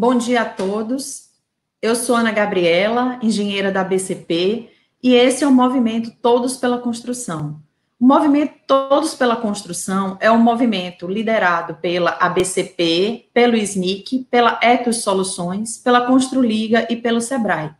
Bom dia a todos. Eu sou Ana Gabriela, engenheira da BCP, e esse é o movimento Todos pela Construção. O movimento Todos pela Construção é um movimento liderado pela ABCP, pelo SNIC, pela Ethos Soluções, pela Construliga e pelo Sebrae.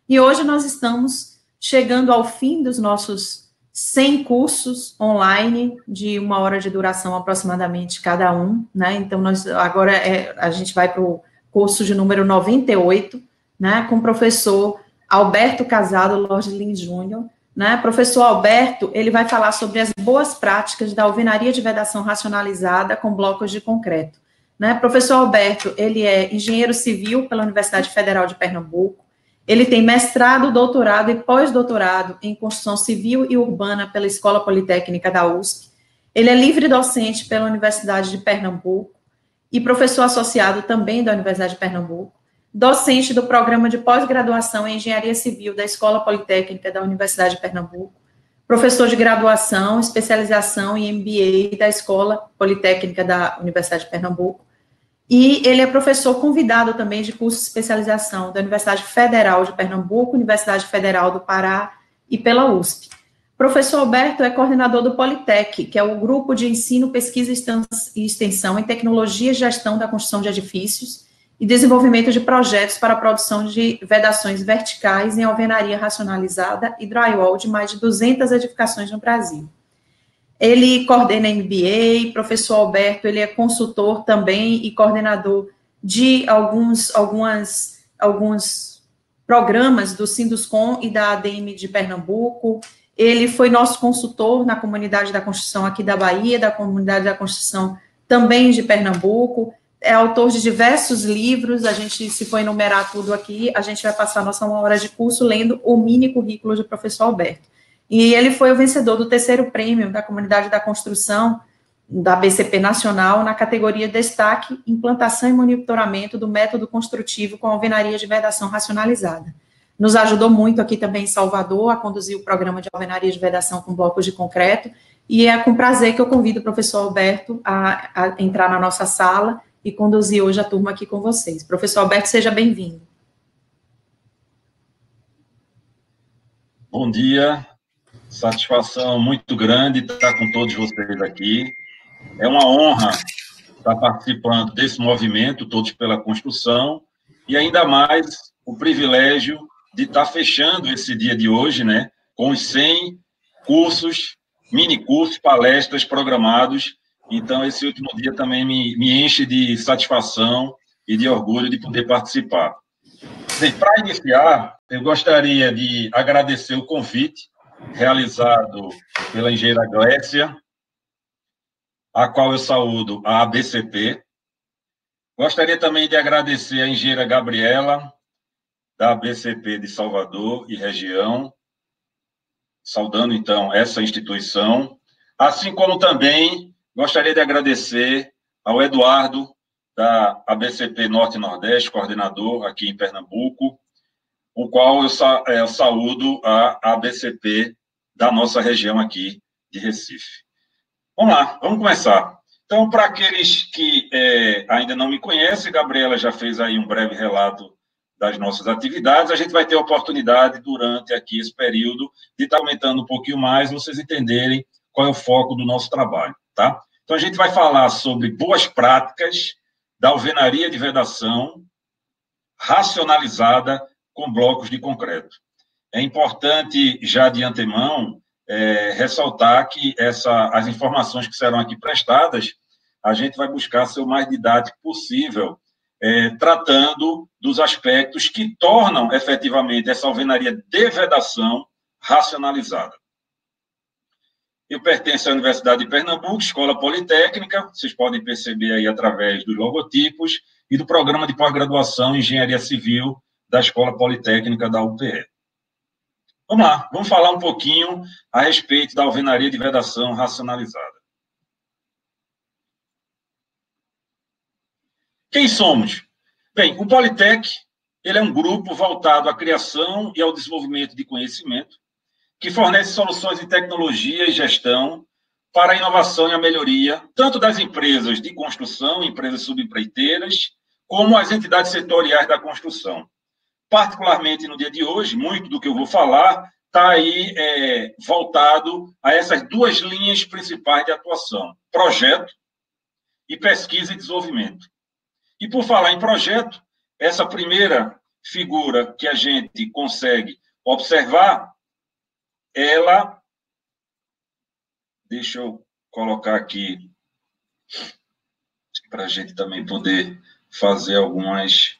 E hoje nós estamos chegando ao fim dos nossos 100 cursos online, de 1 hora de duração aproximadamente cada um, né? Então, agora a gente vai para o curso de número 98, né, com o professor Alberto Casado Lorde Lins Júnior, né? Professor Alberto, ele vai falar sobre as boas práticas da alvenaria de vedação racionalizada com blocos de concreto, né? Professor Alberto, ele é engenheiro civil pela Universidade Federal de Pernambuco, ele tem mestrado, doutorado e pós-doutorado em construção civil e urbana pela Escola Politécnica da USP, ele é livre docente pela Universidade de Pernambuco, e professor associado também da Universidade de Pernambuco, docente do programa de pós-graduação em Engenharia Civil da Escola Politécnica da Universidade de Pernambuco, professor de graduação, especialização em MBA da Escola Politécnica da Universidade de Pernambuco, e ele é professor convidado também de curso de especialização da Universidade Federal de Pernambuco, Universidade Federal do Pará e pela USP. Professor Alberto é coordenador do Politec, que é o Grupo de Ensino, Pesquisa e Extensão em Tecnologia e Gestão da Construção de Edifícios e Desenvolvimento de Projetos para a produção de vedações verticais em alvenaria racionalizada e drywall de mais de 200 edificações no Brasil. Ele coordena MBA, professor Alberto, ele é consultor também e coordenador de alguns programas do Sinduscom e da ADM de Pernambuco. Ele foi nosso consultor na comunidade da construção aqui da Bahia, da comunidade da construção também de Pernambuco, é autor de diversos livros, se for enumerar tudo aqui, a gente vai passar a nossa 1 hora de curso lendo o mini currículo de professor Alberto. E ele foi o vencedor do 3º prêmio da comunidade da construção da BCP Nacional na categoria Destaque, Implantação e Monitoramento do Método Construtivo com Alvenaria de Vedação Racionalizada. Nos ajudou muito aqui também em Salvador a conduzir o programa de alvenaria de vedação com blocos de concreto, e é com prazer que eu convido o professor Alberto a entrar na nossa sala e conduzir hoje a turma aqui com vocês. Professor Alberto, seja bem-vindo. Bom dia, satisfação muito grande estar com todos vocês aqui. É uma honra estar participando desse movimento, Todos pela Construção, e ainda mais o privilégio de estar fechando esse dia de hoje, né, com os 100 cursos, mini-cursos, palestras programados. Então, esse último dia também me enche de satisfação e de orgulho de poder participar. Bem, para iniciar, eu gostaria de agradecer o convite realizado pela engenheira Glécia, a qual eu saúdo a ABCP. Gostaria também de agradecer a engenheira Gabriela, da ABCP de Salvador e região, saudando, então, essa instituição, assim como também gostaria de agradecer ao Eduardo, da ABCP Norte e Nordeste, coordenador aqui em Pernambuco, o qual eu saúdo a ABCP da nossa região aqui de Recife. Vamos lá, vamos começar. Então, para aqueles que ainda não me conhecem, Gabriela já fez aí um breve relato das nossas atividades, a gente vai ter a oportunidade, durante aqui esse período, de estar aumentando um pouquinho mais, vocês entenderem qual é o foco do nosso trabalho, tá? Então, a gente vai falar sobre boas práticas da alvenaria de vedação racionalizada com blocos de concreto. É importante, já de antemão, ressaltar que as informações que serão aqui prestadas, a gente vai buscar ser o mais didático possível, tratando dos aspectos que tornam, efetivamente, essa alvenaria de vedação racionalizada. Eu pertenço à Universidade de Pernambuco, Escola Politécnica, vocês podem perceber aí através dos logotipos, e do programa de pós-graduação em Engenharia Civil da Escola Politécnica da UPE. Vamos lá, vamos falar um pouquinho a respeito da alvenaria de vedação racionalizada. Quem somos? Bem, o Politec, ele é um grupo voltado à criação e ao desenvolvimento de conhecimento, que fornece soluções de tecnologia e gestão para a inovação e a melhoria, tanto das empresas de construção, empresas subempreiteiras, como as entidades setoriais da construção. Particularmente no dia de hoje, muito do que eu vou falar está aí voltado a essas duas linhas principais de atuação: projeto e pesquisa e desenvolvimento. E por falar em projeto, essa primeira figura que a gente consegue observar, ela... Deixa eu colocar aqui para a gente também poder fazer algumas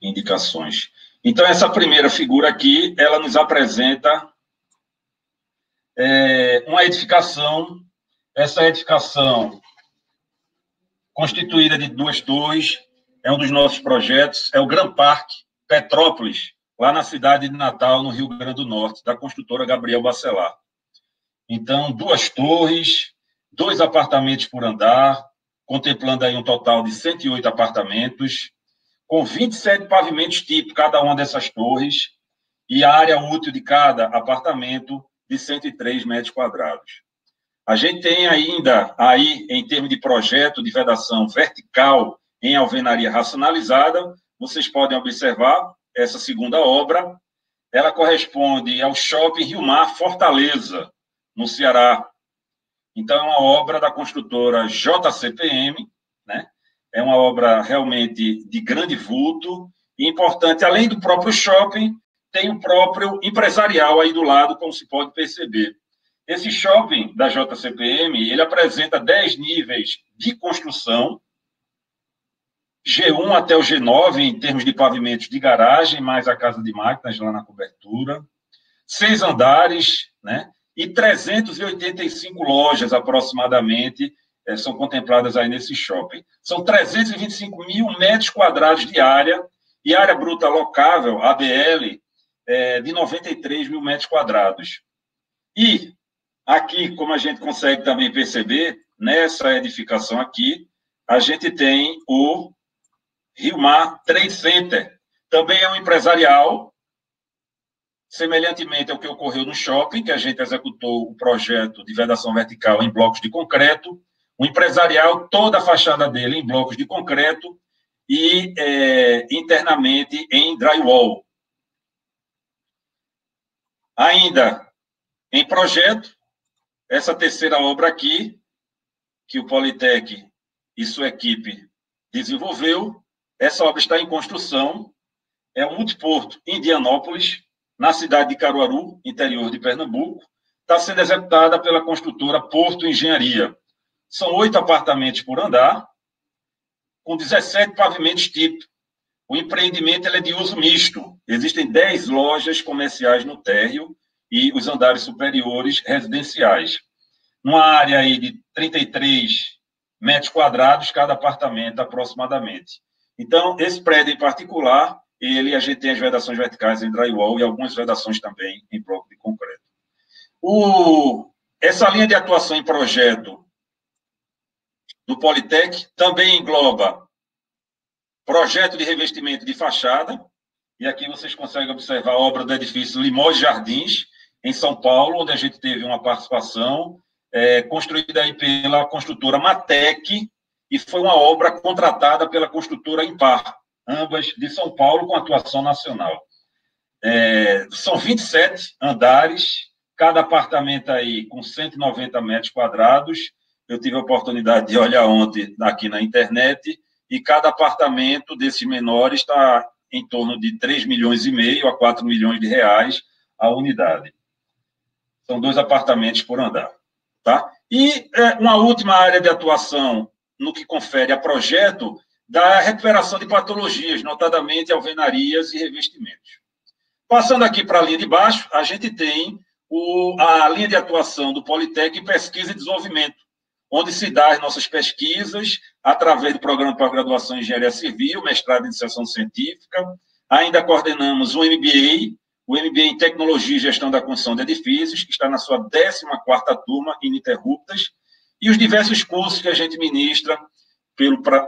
indicações. Então, essa primeira figura aqui, ela nos apresenta uma edificação. Essa edificação, constituída de 2 torres, é um dos nossos projetos, é o Gran Parque Petrópolis, lá na cidade de Natal, no Rio Grande do Norte, da construtora Gabriel Bacelar. Então, 2 torres, 2 apartamentos por andar, contemplando aí um total de 108 apartamentos, com 27 pavimentos tipo cada uma dessas torres, e a área útil de cada apartamento de 103 metros quadrados. A gente tem ainda, aí, em termos de projeto de vedação vertical em alvenaria racionalizada, vocês podem observar essa segunda obra, ela corresponde ao Shopping Rio Mar Fortaleza, no Ceará. Então, é uma obra da construtora JCPM, né? É uma obra realmente de grande vulto e importante. Além do próprio shopping, tem o próprio empresarial aí do lado, como se pode perceber. Esse shopping da JCPM, ele apresenta 10 níveis de construção, G1 até o G9, em termos de pavimentos de garagem, mais a casa de máquinas lá na cobertura, 6 andares, né? E 385 lojas, aproximadamente, são contempladas aí nesse shopping. São 325 mil metros quadrados de área, e área bruta locável, ABL, de 93 mil metros quadrados. E aqui, como a gente consegue também perceber, nessa edificação aqui, a gente tem o Rio Mar Trade Center. Também é um empresarial, semelhantemente ao que ocorreu no shopping, que a gente executou o projeto de vedação vertical em blocos de concreto, o empresarial, toda a fachada dele em blocos de concreto e internamente em drywall. Ainda em projeto, essa terceira obra aqui, que o Politec e sua equipe desenvolveu, essa obra está em construção, é o multiporto Indianópolis, na cidade de Caruaru, interior de Pernambuco, está sendo executada pela construtora Porto Engenharia. São 8 apartamentos por andar, com 17 pavimentos tipo. O empreendimento é de uso misto. Existem 10 lojas comerciais no térreo e os andares superiores residenciais. Numa área aí de 33 metros quadrados, cada apartamento aproximadamente. Então, esse prédio em particular, a gente tem as vedações verticais em drywall e algumas vedações também em bloco de concreto. Essa linha de atuação em projeto do Politec também engloba projeto de revestimento de fachada, e aqui vocês conseguem observar a obra do edifício Limões Jardins, em São Paulo, onde a gente teve uma participação construída aí pela construtora Matec, e foi uma obra contratada pela construtora Impar, ambas de São Paulo, com atuação nacional. São 27 andares, cada apartamento aí com 190 metros quadrados. Eu tive a oportunidade de olhar ontem aqui na internet, e cada apartamento desses menores está em torno de 3,5 milhões a 4 milhões de reais a unidade. São 2 apartamentos por andar. Tá? E uma última área de atuação no que confere a projeto da recuperação de patologias, notadamente alvenarias e revestimentos. Passando aqui para a linha de baixo, a gente tem a linha de atuação do Politec em pesquisa e desenvolvimento, onde se dá as nossas pesquisas através do programa de pós-graduação em Engenharia Civil, mestrado em Iniciação Científica. Ainda coordenamos o MBA em Tecnologia e Gestão da Construção de Edifícios, que está na sua 14ª turma, ininterruptas, e os diversos cursos que a gente ministra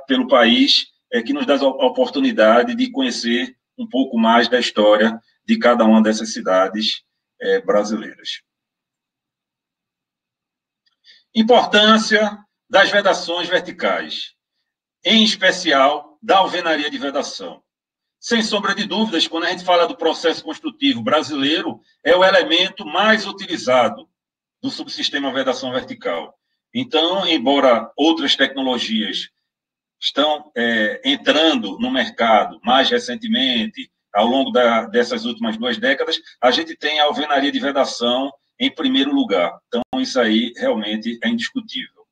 pelo país, que nos dá a oportunidade de conhecer um pouco mais da história de cada uma dessas cidades brasileiras. Importância das vedações verticais, em especial da alvenaria de vedação. Sem sombra de dúvidas, quando a gente fala do processo construtivo brasileiro, é o elemento mais utilizado do subsistema vedação vertical. Então, embora outras tecnologias estão entrando no mercado mais recentemente, ao longo dessas últimas 2 décadas, a gente tem a alvenaria de vedação em primeiro lugar. Então, isso aí realmente é indiscutível.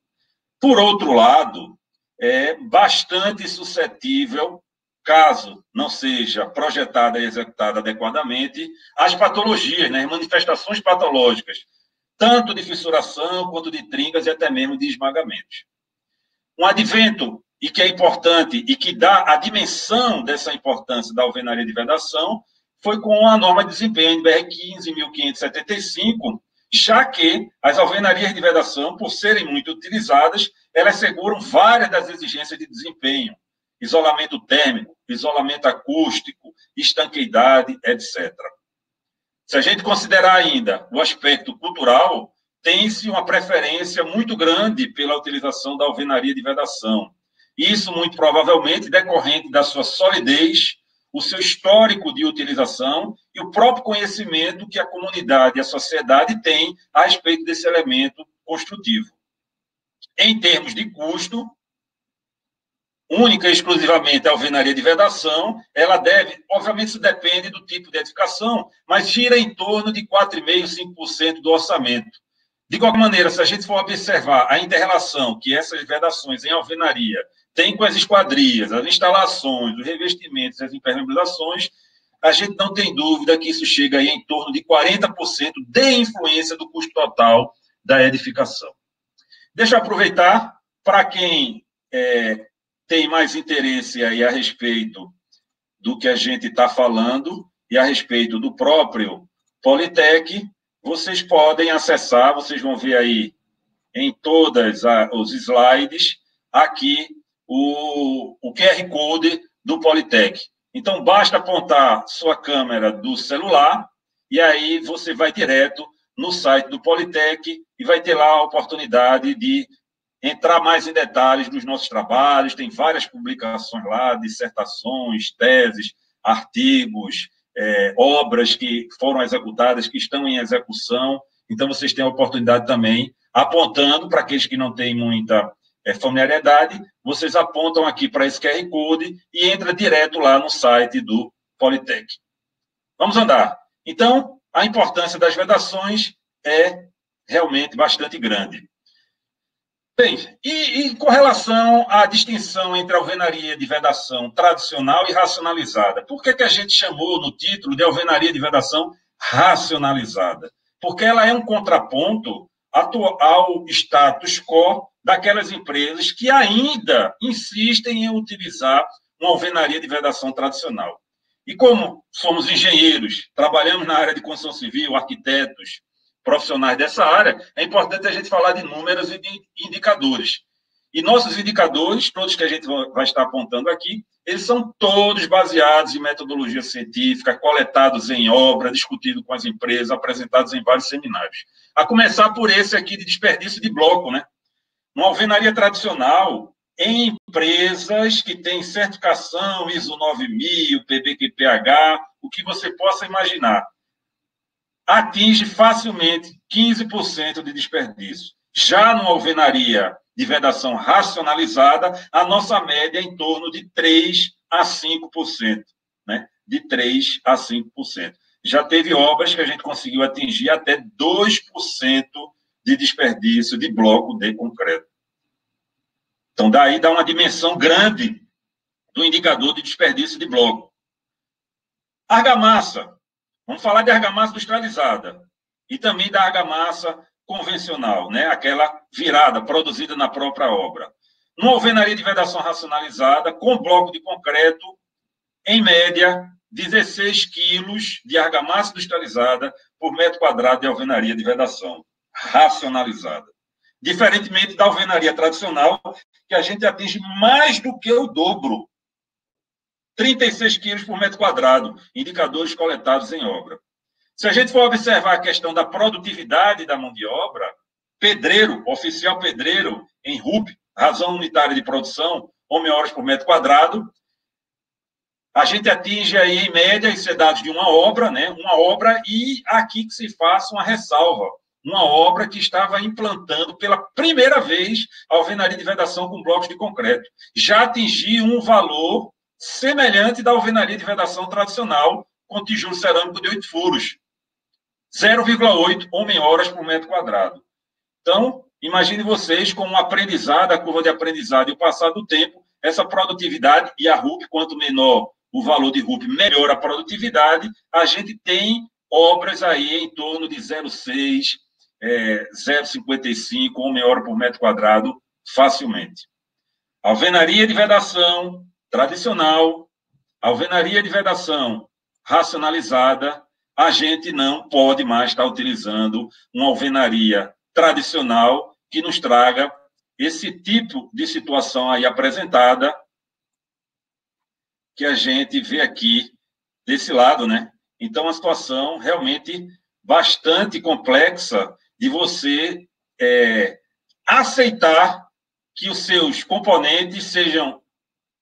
Por outro lado, é bastante suscetível, caso não seja projetada e executada adequadamente, às patologias, né, manifestações patológicas, tanto de fissuração, quanto de trincas e até mesmo de esmagamentos. Um advento, e que é importante, e que dá a dimensão dessa importância da alvenaria de vedação, foi com a norma de desempenho NBR 15.575, já que as alvenarias de vedação, por serem muito utilizadas, elas seguram várias das exigências de desempenho, isolamento térmico, isolamento acústico, estanqueidade, etc. Se a gente considerar ainda o aspecto cultural, tem-se uma preferência muito grande pela utilização da alvenaria de vedação. Isso, muito provavelmente, decorrente da sua solidez, o seu histórico de utilização e o próprio conhecimento que a comunidade e a sociedade têm a respeito desse elemento construtivo. Em termos de custo, única e exclusivamente a alvenaria de vedação, ela deve, obviamente isso depende do tipo de edificação, mas gira em torno de 4,5%, 5% do orçamento. De qualquer maneira, se a gente for observar a inter-relação que essas vedações em alvenaria têm com as esquadrias, as instalações, os revestimentos, as impermeabilizações, a gente não tem dúvida que isso chega aí em torno de 40% de influência do custo total da edificação. Deixa eu aproveitar para quem tem mais interesse aí a respeito do que a gente está falando e a respeito do próprio Politec, vocês podem acessar, vocês vão ver aí em todos os slides, aqui o QR Code do Politec. Então, basta apontar sua câmera do celular e aí você vai direto no site do Politec e vai ter lá a oportunidade de entrar mais em detalhes dos nossos trabalhos. Tem várias publicações lá, dissertações, teses, artigos, obras que foram executadas, que estão em execução. Então, vocês têm a oportunidade também, apontando para aqueles que não têm muita familiaridade, vocês apontam aqui para esse QR Code e entra direto lá no site do Politec. Vamos andar. Então, a importância das vedações é realmente bastante grande. Bem, e com relação à distinção entre a alvenaria de vedação tradicional e racionalizada, por que a gente chamou no título de alvenaria de vedação racionalizada? Porque ela é um contraponto ao status quo daquelas empresas que ainda insistem em utilizar uma alvenaria de vedação tradicional. E como somos engenheiros, trabalhamos na área de construção civil, arquitetos, profissionais dessa área, é importante a gente falar de números e de indicadores. E nossos indicadores, todos que a gente vai estar apontando aqui, eles são todos baseados em metodologia científica, coletados em obra, discutidos com as empresas, apresentados em vários seminários. A começar por esse aqui de desperdício de bloco, né? Uma alvenaria tradicional, em empresas que têm certificação ISO 9000, PBQPH, o que você possa imaginar, atinge facilmente 15% de desperdício. Já numa alvenaria de vedação racionalizada, a nossa média é em torno de 3% a 5%. Né? De 3% a 5%. Já teve obras que a gente conseguiu atingir até 2% de desperdício de bloco de concreto. Então, daí dá uma dimensão grande do indicador de desperdício de bloco. Argamassa. Vamos falar de argamassa industrializada e também da argamassa convencional, né? Aquela virada, produzida na própria obra. Numa alvenaria de vedação racionalizada, com bloco de concreto, em média, 16 quilos de argamassa industrializada por metro quadrado de alvenaria de vedação racionalizada. Diferentemente da alvenaria tradicional, que a gente atinge mais do que o dobro. 36 quilos por metro quadrado, indicadores coletados em obra. Se a gente for observar a questão da produtividade da mão de obra, pedreiro, oficial pedreiro, em RUP, razão unitária de produção, homem-horas por metro quadrado, a gente atinge aí, em média, isso é dados de uma obra, né? Uma obra, e aqui que se faça uma ressalva. Uma obra que estava implantando pela primeira vez a alvenaria de vedação com blocos de concreto. Já atingiu um valor semelhante da alvenaria de vedação tradicional, com tijolo cerâmico de 8 furos. 0,8 homem-horas por metro quadrado. Então, imagine vocês com um aprendizado, a curva de aprendizado e o passar do tempo, essa produtividade e a RUP, quanto menor o valor de RUP, melhor a produtividade, a gente tem obras aí em torno de 0,6, 0,55 homem-hora por metro quadrado, facilmente. Alvenaria de vedação tradicional, alvenaria de vedação racionalizada, a gente não pode mais estar utilizando uma alvenaria tradicional que nos traga esse tipo de situação aí apresentada que a gente vê aqui desse lado, né? Então, uma situação realmente bastante complexa de você aceitar que os seus componentes sejam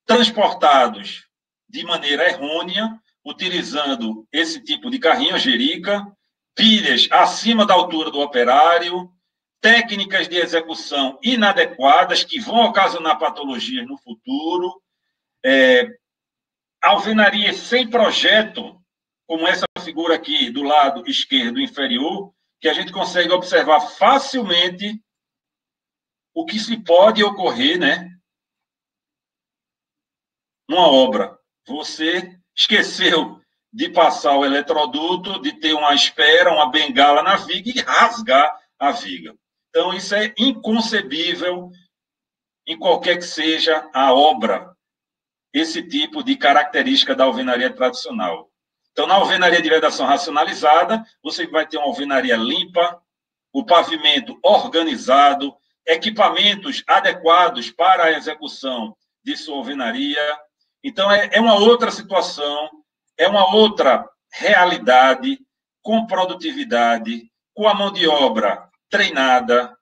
transportados de maneira errônea, utilizando esse tipo de carrinho, jerica, pilhas acima da altura do operário, técnicas de execução inadequadas que vão ocasionar patologias no futuro, alvenarias sem projeto, como essa figura aqui do lado esquerdo inferior, que a gente consegue observar facilmente o que se pode ocorrer, né, numa obra. Você esqueceu de passar o eletroduto, de ter uma espera, uma bengala na viga e rasgar a viga. Então, isso é inconcebível em qualquer que seja a obra, esse tipo de característica da alvenaria tradicional. Então, na alvenaria de vedação racionalizada, você vai ter uma alvenaria limpa, o pavimento organizado, equipamentos adequados para a execução de sua alvenaria. Então, é uma outra situação, é uma outra realidade, com produtividade, com a mão de obra treinada,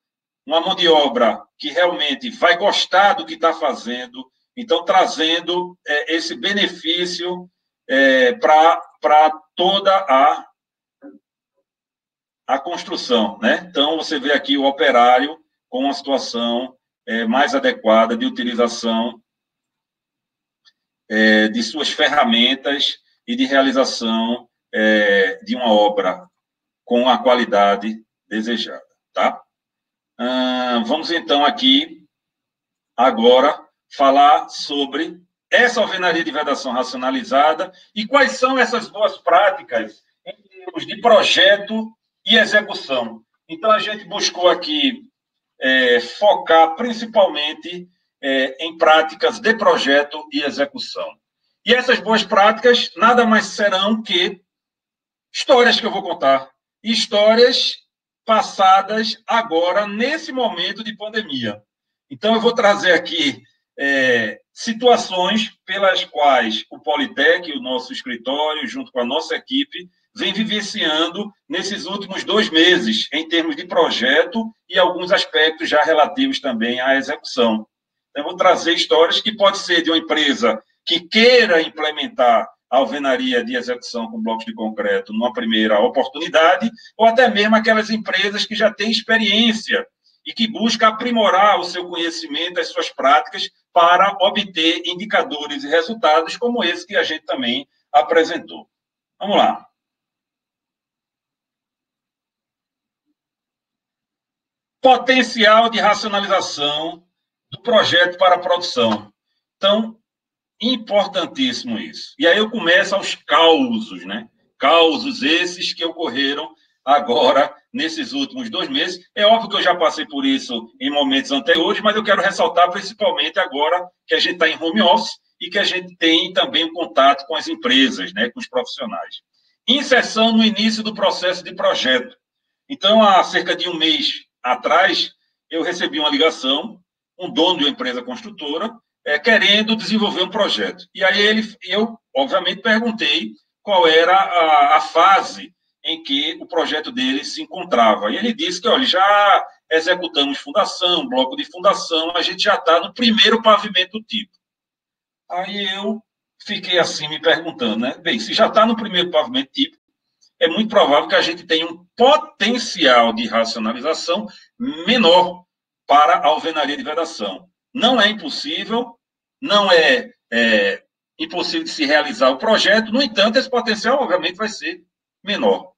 uma mão de obra que realmente vai gostar do que está fazendo, então trazendo esse benefício para toda a construção, né? Então, você vê aqui o operário com uma situação mais adequada de utilização de suas ferramentas e de realização de uma obra com a qualidade desejada, tá? Vamos, então, aqui, agora, falar sobre essa alvenaria de vedação racionalizada e quais são essas boas práticas em termos de projeto e execução. Então, a gente buscou aqui focar principalmente em práticas de projeto e execução. E essas boas práticas nada mais serão que histórias que eu vou contar. Histórias passadas agora, nesse momento de pandemia. Então, eu vou trazer aqui situações pelas quais o Politec, o nosso escritório, junto com a nossa equipe, vem vivenciando nesses últimos 2 meses, em termos de projeto e alguns aspectos já relativos também à execução. Então, eu vou trazer histórias que pode ser de uma empresa que queira implementar a alvenaria de execução com blocos de concreto numa primeira oportunidade, ou até mesmo aquelas empresas que já têm experiência e que buscam aprimorar o seu conhecimento, as suas práticas, para obter indicadores e resultados como esse que a gente também apresentou. Vamos lá. Potencial de racionalização do projeto para a produção. Então, importantíssimo isso. E aí eu começo aos causos, né? Causos esses que ocorreram agora, nesses últimos 2 meses. É óbvio que eu já passei por isso em momentos anteriores, mas eu quero ressaltar principalmente agora que a gente está em home office e que a gente tem também um contato com as empresas, né? Com os profissionais. Inserção no início do processo de projeto. Então, há cerca de 1 mês atrás, eu recebi uma ligação, um dono de uma empresa construtora, querendo desenvolver um projeto. E aí eu, obviamente, perguntei qual era a fase em que o projeto dele se encontrava. E ele disse que, olha, já executamos fundação, bloco de fundação, a gente já está no primeiro pavimento do tipo. Aí eu fiquei assim me perguntando, né? Bem, se já está no primeiro pavimento típico, é muito provável que a gente tenha um potencial de racionalização menor para a alvenaria de vedação. Não é impossível, não é impossível de se realizar o projeto, no entanto, esse potencial, obviamente, vai ser menor.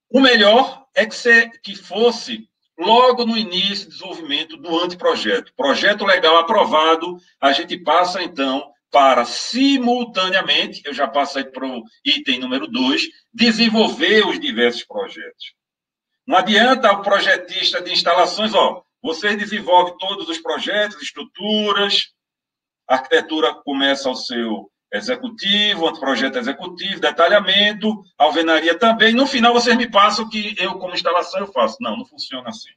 O melhor é que fosse logo no início do desenvolvimento do anteprojeto. Projeto legal aprovado, a gente passa, então, para simultaneamente, eu já passei para o item número 2, desenvolver os diversos projetos. Não adianta o projetista de instalações, você desenvolve todos os projetos, estruturas, a arquitetura começa ao seu executivo, anteprojeto executivo, detalhamento, alvenaria também. No final, vocês me passam o que eu, como instalação, eu faço. Não funciona assim.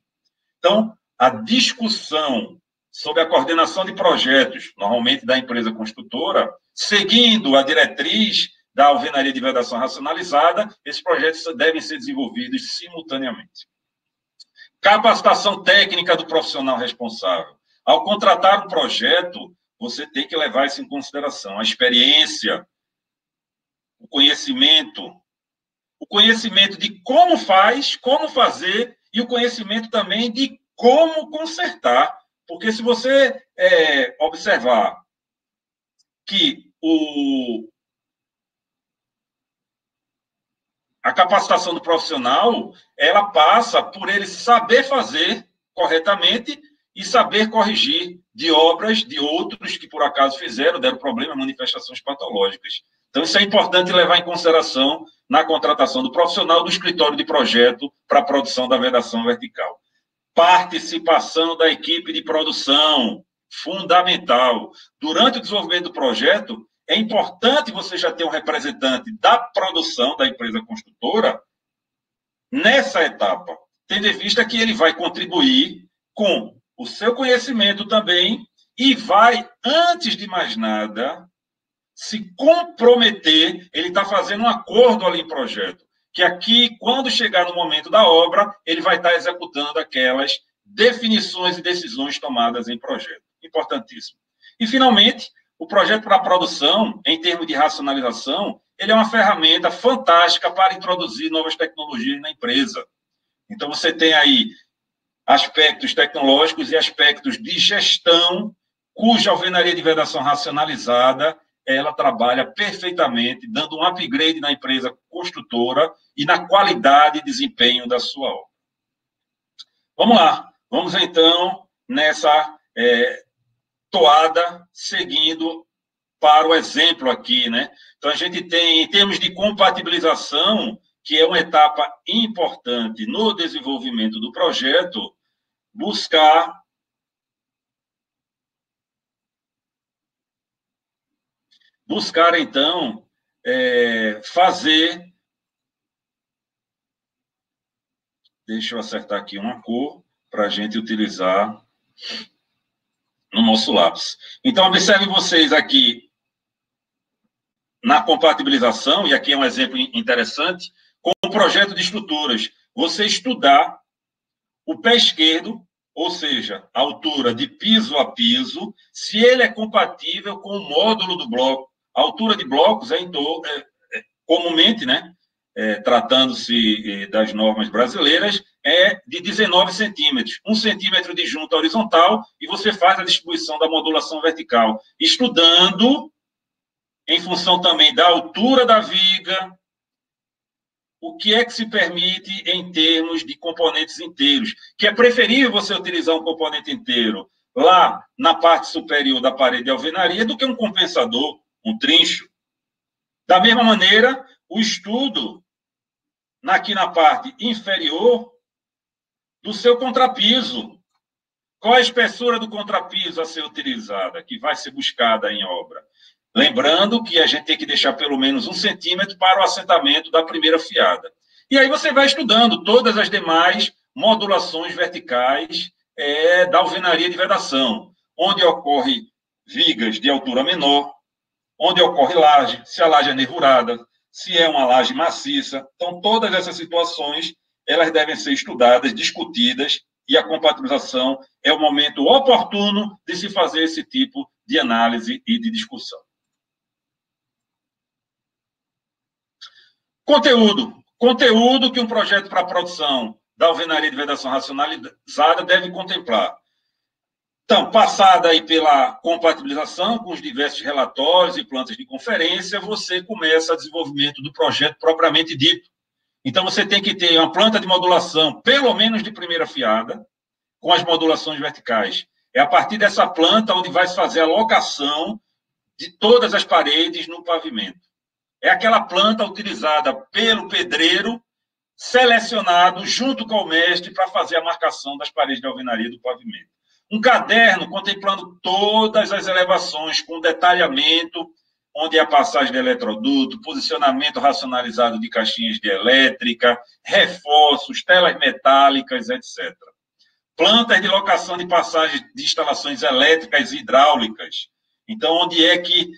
Então, a discussão sobre a coordenação de projetos, normalmente da empresa construtora, seguindo a diretriz da alvenaria de vedação racionalizada, esses projetos devem ser desenvolvidos simultaneamente. Capacitação técnica do profissional responsável. Ao contratar um projeto, você tem que levar isso em consideração. A experiência, o conhecimento de como faz, como fazer, e o conhecimento também de como consertar. Porque se você observar que a capacitação do profissional, ela passa por ele saber fazer corretamente e saber corrigir de obras de outros que, por acaso, deram problema, manifestações patológicas. Então, isso é importante levar em consideração na contratação do profissional do escritório de projeto para a produção da vedação vertical. Participação da equipe de produção, fundamental. Durante o desenvolvimento do projeto, é importante você já ter um representante da produção da empresa construtora nessa etapa, tendo em vista que ele vai contribuir com o seu conhecimento também e vai, antes de mais nada, se comprometer. Ele está fazendo um acordo ali em projeto, que aqui, quando chegar no momento da obra, ele vai estar executando aquelas definições e decisões tomadas em projeto. Importantíssimo. E, finalmente, o projeto para a produção, em termos de racionalização, ele é uma ferramenta fantástica para introduzir novas tecnologias na empresa. Então, você tem aí aspectos tecnológicos e aspectos de gestão, cuja alvenaria de vedação racionalizada, ela trabalha perfeitamente, dando um upgrade na empresa construtora e na qualidade e desempenho da sua obra. Vamos lá, vamos então nessa toada, seguindo para o exemplo aqui, né? Então, a gente tem, em termos de compatibilização, que é uma etapa importante no desenvolvimento do projeto, buscar então, fazer... Deixa eu acertar aqui uma cor para a gente utilizar no nosso lápis. Então, observem vocês aqui, na compatibilização, e aqui é um exemplo interessante, com o projeto de estruturas. Você estudar o pé esquerdo, ou seja, a altura de piso a piso, se ele é compatível com o módulo do bloco. A altura de blocos comumente, né, tratando-se das normas brasileiras, é de 19 centímetros. 1 centímetro de junta horizontal, e você faz a distribuição da modulação vertical, estudando, em função também da altura da viga, o que é que se permite em termos de componentes inteiros, que é preferível você utilizar um componente inteiro lá na parte superior da parede de alvenaria do que um compensador, um trincho. Da mesma maneira, o estudo aqui na parte inferior do seu contrapiso. Qual a espessura do contrapiso a ser utilizada, que vai ser buscada em obra? Lembrando que a gente tem que deixar pelo menos 1 centímetro para o assentamento da primeira fiada. E aí você vai estudando todas as demais modulações verticais da alvenaria de vedação, onde ocorre vigas de altura menor, onde ocorre laje, se a laje é nervurada, se é uma laje maciça. Então, todas essas situações, elas devem ser estudadas, discutidas, e a compatibilização é o momento oportuno de se fazer esse tipo de análise e de discussão. Conteúdo que um projeto para a produção da alvenaria de vedação racionalizada deve contemplar. Então, passada aí pela compatibilização com os diversos relatórios e plantas de conferência, você começa o desenvolvimento do projeto propriamente dito. Então, você tem que ter uma planta de modulação, pelo menos de primeira fiada, com as modulações verticais. É a partir dessa planta onde vai se fazer a locação de todas as paredes no pavimento. É aquela planta utilizada pelo pedreiro, selecionado junto com o mestre para fazer a marcação das paredes de alvenaria do pavimento. Um caderno contemplando todas as elevações, com detalhamento, onde é a passagem de eletroduto, posicionamento racionalizado de caixinhas de elétrica, reforços, telas metálicas, etc. Plantas de locação de passagem de instalações elétricas e hidráulicas. Então, onde é que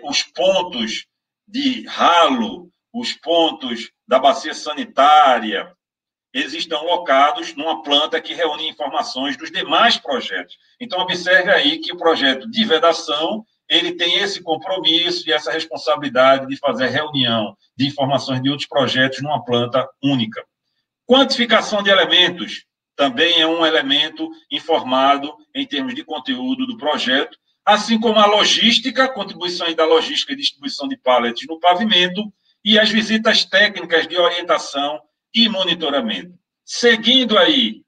os pontos de ralo, os pontos da bacia sanitária, eles estão locados numa planta que reúne informações dos demais projetos. Então, observe aí que o projeto de vedação, ele tem esse compromisso e essa responsabilidade de fazer reunião de informações de outros projetos numa planta única. Quantificação de elementos também é um elemento informado em termos de conteúdo do projeto, assim como a logística, contribuições da logística e distribuição de pallets no pavimento, e as visitas técnicas de orientação e monitoramento. Seguindo aí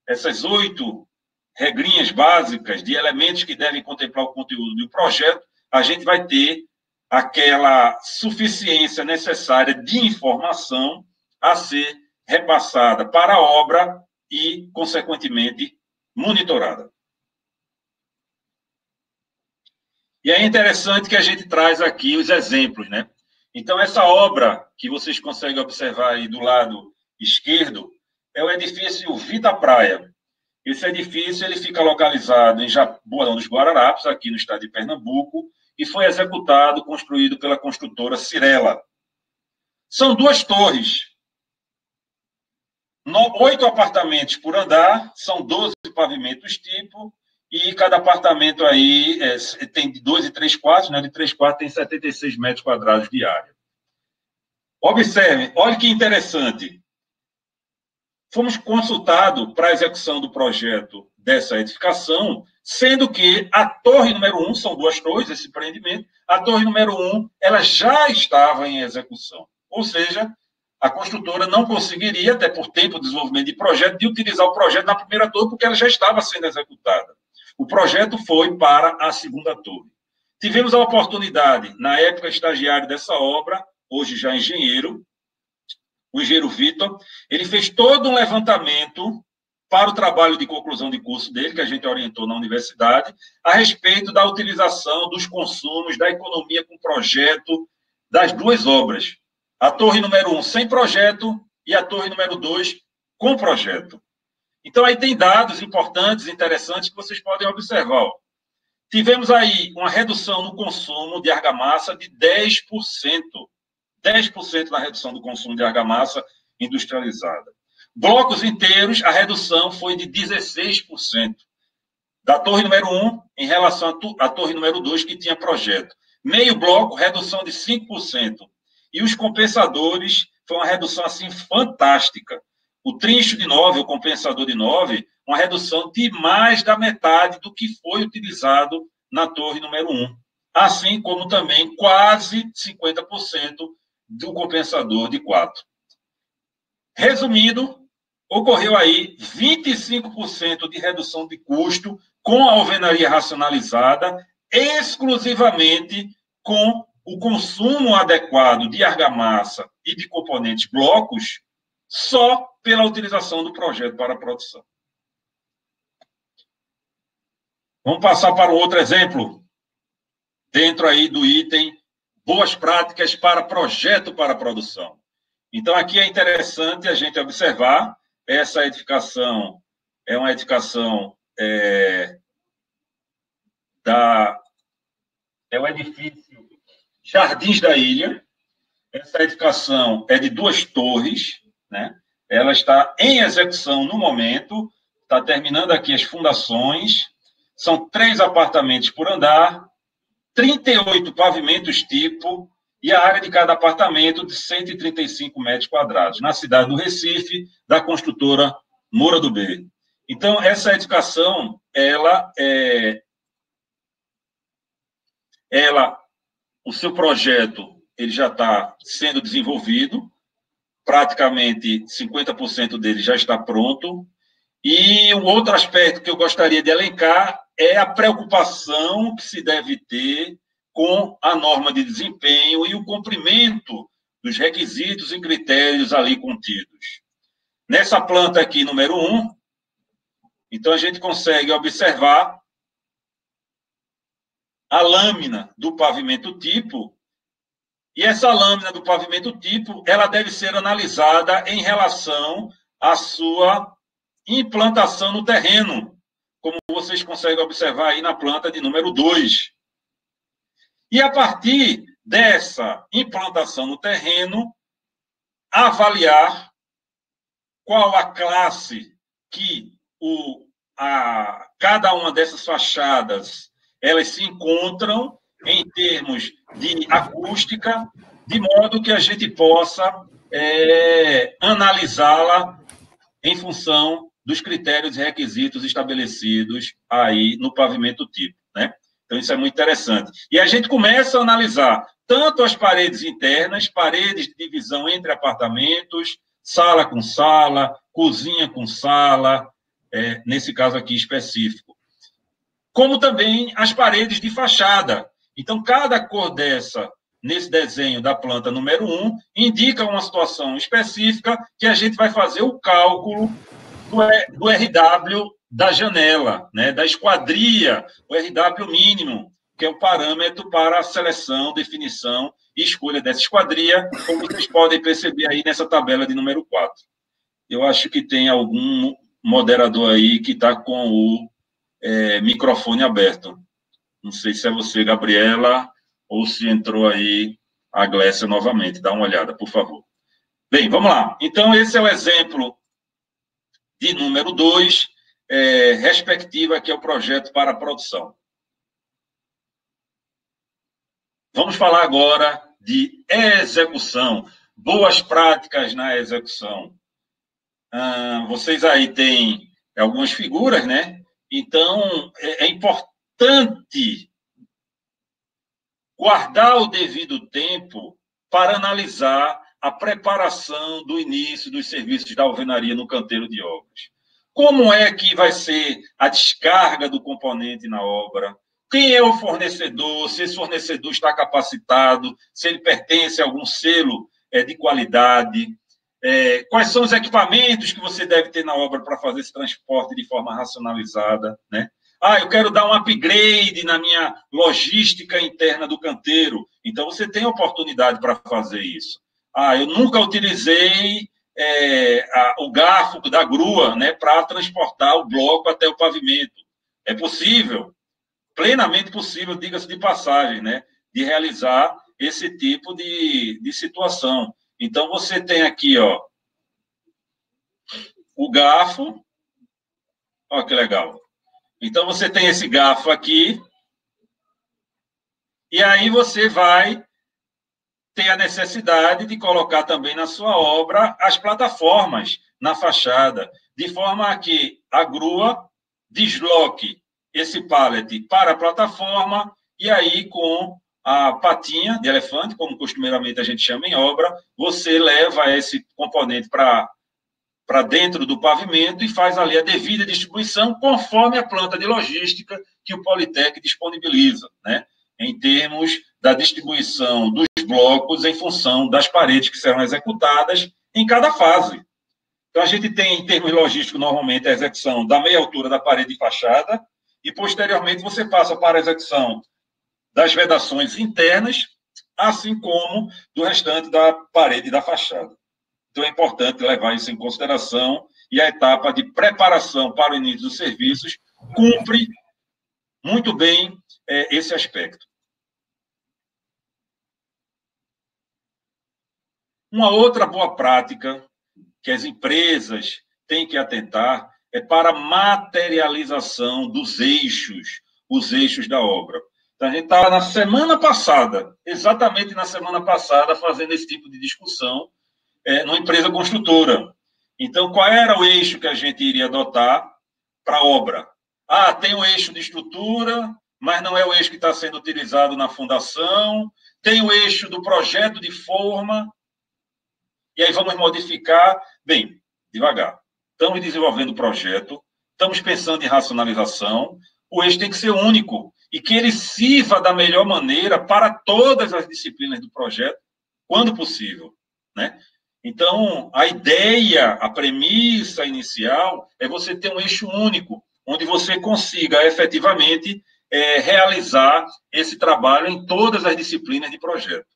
essas 8 regrinhas básicas de elementos que devem contemplar o conteúdo do projeto, a gente vai ter aquela suficiência necessária de informação a ser repassada para a obra e, consequentemente, monitorada. E é interessante que a gente traz aqui os exemplos, né? Então, essa obra que vocês conseguem observar aí do lado esquerdo é o edifício Vita Praia. Esse edifício ele fica localizado em Jaboatão dos Guararapes, aqui no estado de Pernambuco, e foi executado, construído pela construtora Cirela. São 2 torres, 8 apartamentos por andar, são 12 pavimentos tipo, e cada apartamento aí tem de 2 e 3 quartos, né? De 3 quartos tem 76 metros quadrados de área. Observe, olha que interessante. Fomos consultados para a execução do projeto dessa edificação, sendo que a torre número 1, são 2 torres, esse empreendimento, a torre número 1, ela já estava em execução. Ou seja, a construtora não conseguiria, até por tempo de desenvolvimento de projeto, de utilizar o projeto na primeira torre, porque ela já estava sendo executada. O projeto foi para a segunda torre. Tivemos a oportunidade, na época estagiário dessa obra, hoje já engenheiro, o engenheiro Vitor, ele fez todo um levantamento para o trabalho de conclusão de curso dele, que a gente orientou na universidade, a respeito da utilização dos consumos, da economia com projeto das 2 obras. A torre número 1 sem projeto e a torre número 2 com projeto. Então, aí tem dados importantes, interessantes, que vocês podem observar. Tivemos aí uma redução no consumo de argamassa de 10%. 10% na redução do consumo de argamassa industrializada. Blocos inteiros, a redução foi de 16%. Da torre número 1 em relação à torre número 2, que tinha projeto. Meio bloco, redução de 5%. E os compensadores, foi uma redução assim fantástica. O trincho de 9, o compensador de 9, uma redução de mais da metade do que foi utilizado na torre número 1. Assim como também quase 50% do compensador de 4. Resumindo, ocorreu aí 25% de redução de custo com a alvenaria racionalizada, exclusivamente com o consumo adequado de argamassa e de componentes blocos, só pela utilização do projeto para a produção. Vamos passar para um outro exemplo, dentro aí do item boas práticas para projeto para a produção. Então, aqui é interessante a gente observar, essa edificação é uma edificação é o edifício Jardins da Ilha. Essa edificação é de 2 torres, né? Ela está em execução no momento, está terminando aqui as fundações, são 3 apartamentos por andar, 38 pavimentos tipo e a área de cada apartamento de 135 metros quadrados, na cidade do Recife, da construtora Moura do B. Então, essa edificação, o seu projeto, ele já está sendo desenvolvido, praticamente 50% dele já está pronto. E um outro aspecto que eu gostaria de elencar é a preocupação que se deve ter com a norma de desempenho e o cumprimento dos requisitos e critérios ali contidos. Nessa planta aqui, número 1, então a gente consegue observar a lâmina do pavimento tipo, e essa lâmina do pavimento tipo, ela deve ser analisada em relação à sua implantação no terreno, como vocês conseguem observar aí na planta de número 2. E a partir dessa implantação no terreno, avaliar qual a classe que cada uma dessas fachadas elas se encontram em termos de acústica, de modo que a gente possa analisá-la em função dos critérios e requisitos estabelecidos aí no pavimento tipo, né? Então, isso é muito interessante. E a gente começa a analisar tanto as paredes internas, paredes de divisão entre apartamentos, sala com sala, cozinha com sala, nesse caso aqui específico, como também as paredes de fachada. Então, cada cor dessa, nesse desenho da planta número 1, indica uma situação específica que a gente vai fazer o cálculo do RW da janela, né, da esquadria, o RW mínimo, que é o parâmetro para a seleção, definição e escolha dessa esquadria, como vocês podem perceber aí nessa tabela de número 4. Eu acho que tem algum moderador aí que está com o microfone aberto. Não sei se é você, Gabriela, ou se entrou aí a Glécia novamente. Dá uma olhada, por favor. Bem, vamos lá. Então, esse é o exemplo de número 2, respectiva aqui ao projeto para a produção. Vamos falar agora de execução, boas práticas na execução. Vocês aí têm algumas figuras, né? Então, é importante guardar o devido tempo para analisar a preparação do início dos serviços da alvenaria no canteiro de obras. Como é que vai ser a descarga do componente na obra? Quem é o fornecedor? Se esse fornecedor está capacitado? Se ele pertence a algum selo de qualidade? Quais são os equipamentos que você deve ter na obra para fazer esse transporte de forma racionalizada, né? Eu quero dar um upgrade na minha logística interna do canteiro. Então, você tem oportunidade para fazer isso. Eu nunca utilizei o garfo da grua, né, para transportar o bloco até o pavimento. É possível, plenamente possível, diga-se de passagem, né, de realizar esse tipo de situação. Então, você tem aqui, ó, o garfo. Olha que legal. Então, você tem esse garfo aqui. E aí você vai ter a necessidade de colocar também na sua obra as plataformas na fachada, de forma que a grua desloque esse pallet para a plataforma e aí com a patinha de elefante, como costumeiramente a gente chama em obra, você leva esse componente para dentro do pavimento e faz ali a devida distribuição conforme a planta de logística que o Politec disponibiliza, né? Em termos da distribuição dos blocos em função das paredes que serão executadas em cada fase. Então, a gente tem, em termos logísticos, normalmente a execução da meia altura da parede de fachada e, posteriormente, você passa para a execução das vedações internas, assim como do restante da parede da fachada. Então, é importante levar isso em consideração e a etapa de preparação para o início dos serviços cumpre muito bem esse aspecto. Uma outra boa prática que as empresas têm que atentar é para a materialização dos eixos, os eixos da obra. Então, a gente estava na semana passada, exatamente na semana passada, fazendo esse tipo de discussão numa empresa construtora. Então, qual era o eixo que a gente iria adotar para a obra? Ah, tem o eixo de estrutura, mas não é o eixo que está sendo utilizado na fundação. Tem o eixo do projeto de forma. E aí vamos modificar. Bem, devagar. Estamos desenvolvendo o projeto, estamos pensando em racionalização. O eixo tem que ser único e que ele sirva da melhor maneira para todas as disciplinas do projeto, quando possível, né? Então, a ideia, a premissa inicial é você ter um eixo único, onde você consiga efetivamente realizar esse trabalho em todas as disciplinas de projeto.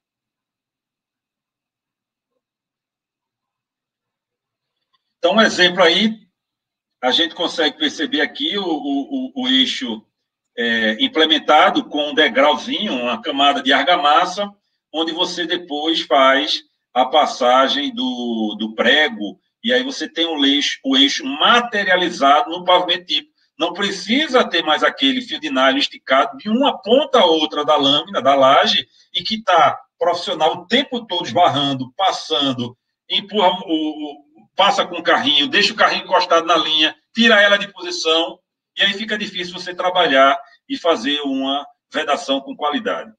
Então, um exemplo aí, a gente consegue perceber aqui o eixo implementado com um degrauzinho, uma camada de argamassa, onde você depois faz a passagem do prego, e aí você tem o eixo materializado no pavimento tipo. Não precisa ter mais aquele fio de nylon esticado de uma ponta a outra da lâmina, da laje, e que está profissional o tempo todo esbarrando, passando, empurra passa com o carrinho, deixa o carrinho encostado na linha, tira ela de posição, e aí fica difícil você trabalhar e fazer uma vedação com qualidade.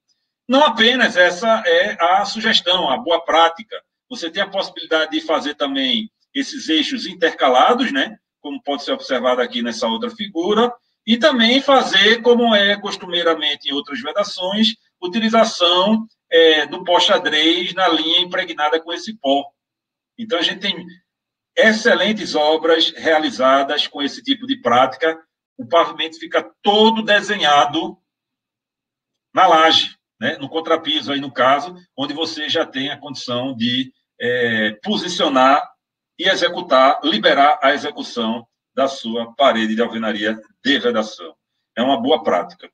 Não apenas essa é a sugestão, a boa prática. Você tem a possibilidade de fazer também esses eixos intercalados, né? Como pode ser observado aqui nessa outra figura, e também fazer, como é costumeiramente em outras vedações, utilização do pó xadrez na linha impregnada com esse pó. Então, a gente tem excelentes obras realizadas com esse tipo de prática. O pavimento fica todo desenhado na laje, né? No contrapiso, aí no caso, onde você já tem a condição de posicionar e executar, liberar a execução da sua parede de alvenaria de vedação. É uma boa prática.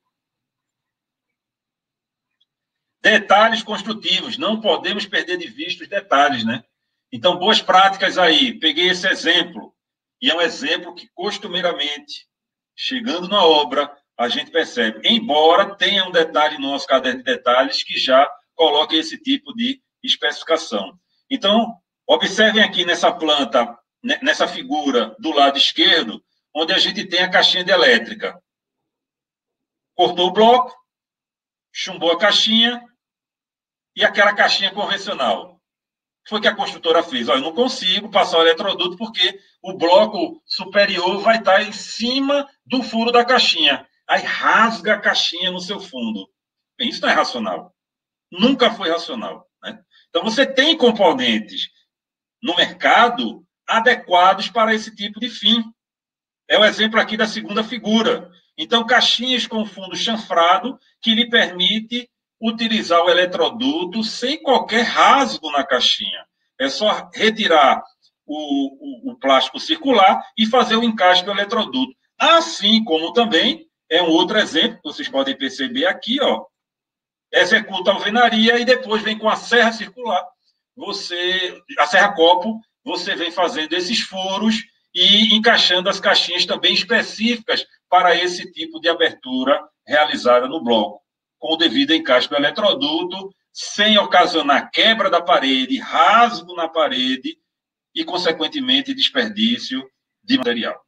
Detalhes construtivos, não podemos perder de vista os detalhes, né? Então, boas práticas aí. Peguei esse exemplo, e é um exemplo que, costumeiramente, chegando na obra, a gente percebe, embora tenha um detalhe no nosso caderno de detalhes que já coloque esse tipo de especificação. Então, observem aqui nessa planta, nessa figura do lado esquerdo, onde a gente tem a caixinha de elétrica. Cortou o bloco, chumbou a caixinha e aquela caixinha convencional. Foi que a construtora fez. Eu não consigo passar o eletroduto porque o bloco superior vai estar em cima do furo da caixinha. Aí rasga a caixinha no seu fundo. Bem, isso não é racional. Nunca foi racional, né? Então, você tem componentes no mercado adequados para esse tipo de fim. É o exemplo aqui da segunda figura. Então, caixinhas com fundo chanfrado que lhe permite utilizar o eletroduto sem qualquer rasgo na caixinha. É só retirar o plástico circular e fazer o encaixe do eletroduto. Assim como também é um outro exemplo que vocês podem perceber aqui, ó. Executa a alvenaria e depois vem com a serra circular, a serra copo, você vem fazendo esses furos e encaixando as caixinhas também específicas para esse tipo de abertura realizada no bloco, com o devido encaixe do eletroduto, sem ocasionar quebra da parede, rasgo na parede e, consequentemente, desperdício de material.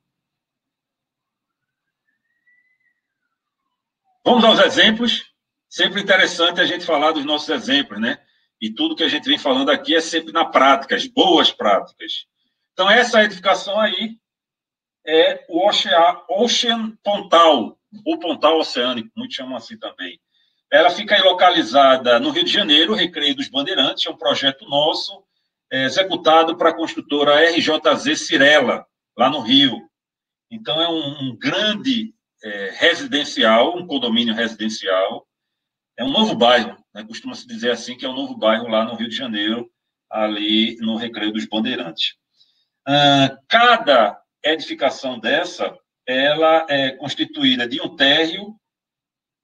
Vamos aos exemplos. Sempre interessante a gente falar dos nossos exemplos, né? E tudo que a gente vem falando aqui é sempre na prática, as boas práticas. Então, essa edificação aí é o Ocean Pontal, ou Pontal Oceânico, muitos chamam assim também. Ela fica aí localizada no Rio de Janeiro, Recreio dos Bandeirantes, é um projeto nosso, executado para a construtora RJZ Cirela, lá no Rio. Então, é um grande residencial, um condomínio residencial, é um novo bairro, né? Costuma-se dizer assim, que é um novo bairro lá no Rio de Janeiro, ali no Recreio dos Bandeirantes. Cada edificação dessa, ela é constituída de um térreo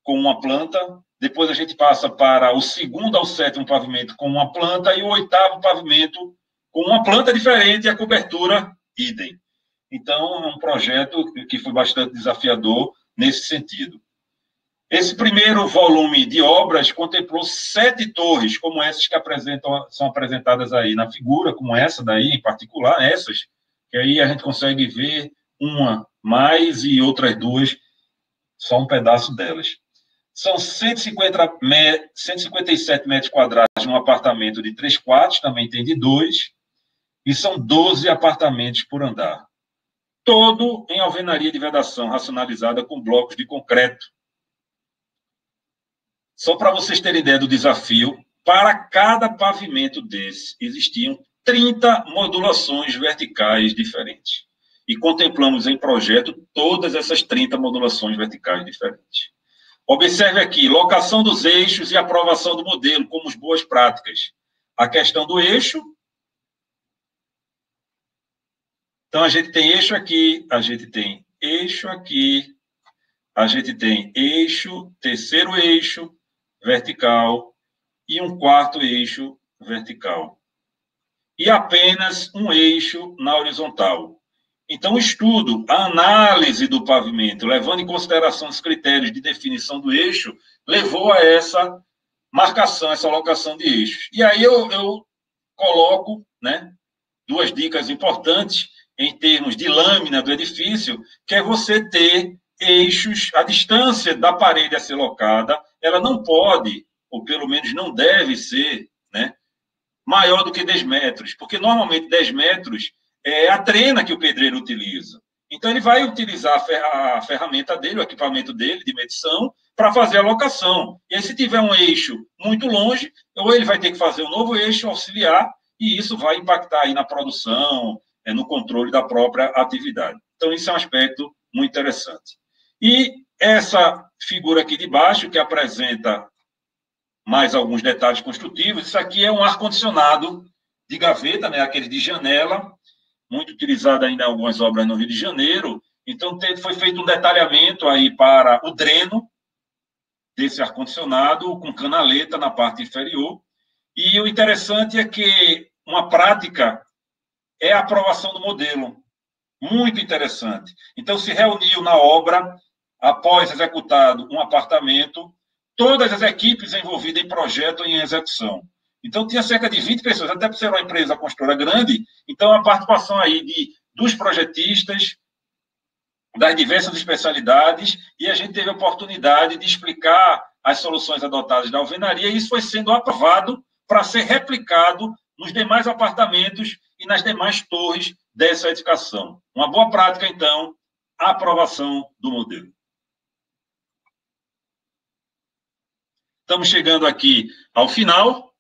com uma planta, depois a gente passa para o segundo ao sétimo pavimento com uma planta e o oitavo pavimento com uma planta diferente e a cobertura idem. Então, é um projeto que foi bastante desafiador nesse sentido. Esse primeiro volume de obras contemplou 7 torres, como essas que são apresentadas aí na figura, como essa daí em particular, essas, que aí a gente consegue ver uma mais e outras 2, só um pedaço delas. São 157 metros quadrados num apartamento de 3 quartos, também tem de 2, e são 12 apartamentos por andar. Todo em alvenaria de vedação racionalizada com blocos de concreto. Só para vocês terem ideia do desafio, para cada pavimento desse existiam 30 modulações verticais diferentes. E contemplamos em projeto todas essas 30 modulações verticais diferentes. Observe aqui, locação dos eixos e aprovação do modelo como as boas práticas. A questão do eixo. Então, a gente tem eixo aqui, a gente tem eixo aqui, a gente tem eixo, terceiro eixo vertical e um quarto eixo vertical. E apenas um eixo na horizontal. Então, o estudo, a análise do pavimento, levando em consideração os critérios de definição do eixo, levou a essa marcação, essa alocação de eixos. E aí eu coloco, né, 2 dicas importantes em termos de lâmina do edifício, que é você ter eixos, a distância da parede a ser locada, ela não pode, ou pelo menos não deve ser, né, maior do que 10 metros, porque normalmente 10 metros é a trena que o pedreiro utiliza. Então, ele vai utilizar a ferramenta dele, o equipamento dele de medição, para fazer a locação. E aí, se tiver um eixo muito longe, ou ele vai ter que fazer um novo eixo auxiliar, e isso vai impactar aí na produção, no controle da própria atividade. Então, isso é um aspecto muito interessante. E essa figura aqui de baixo, que apresenta mais alguns detalhes construtivos, isso aqui é um ar-condicionado de gaveta, né, aquele de janela, muito utilizado ainda em algumas obras no Rio de Janeiro. Então, foi feito um detalhamento aí para o dreno desse ar-condicionado, com canaleta na parte inferior. E o interessante é que uma prática é a aprovação do modelo. Muito interessante. Então, se reuniu na obra, após executado um apartamento, todas as equipes envolvidas em projeto e em execução. Então, tinha cerca de 20 pessoas, até por ser uma empresa construtora grande, então a participação aí dos projetistas, das diversas especialidades, e a gente teve a oportunidade de explicar as soluções adotadas da alvenaria, e isso foi sendo aprovado para ser replicado nos demais apartamentos e nas demais torres dessa edificação. Uma boa prática, então, a aprovação do modelo. Estamos chegando aqui ao final,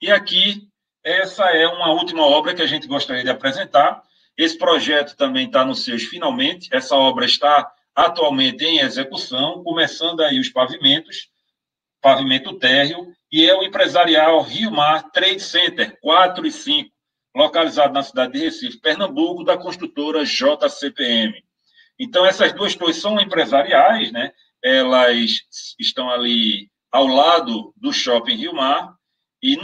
e aqui, essa é uma última obra que a gente gostaria de apresentar. Esse projeto também está nos seus finalmente, essa obra está atualmente em execução, começando aí os pavimentos, pavimento térreo, e é o empresarial Rio Mar Trade Center 4 e 5, localizado na cidade de Recife, Pernambuco, da construtora JCPM. Então, essas 2 torres são empresariais, né? Elas estão ali ao lado do Shopping Rio Mar, e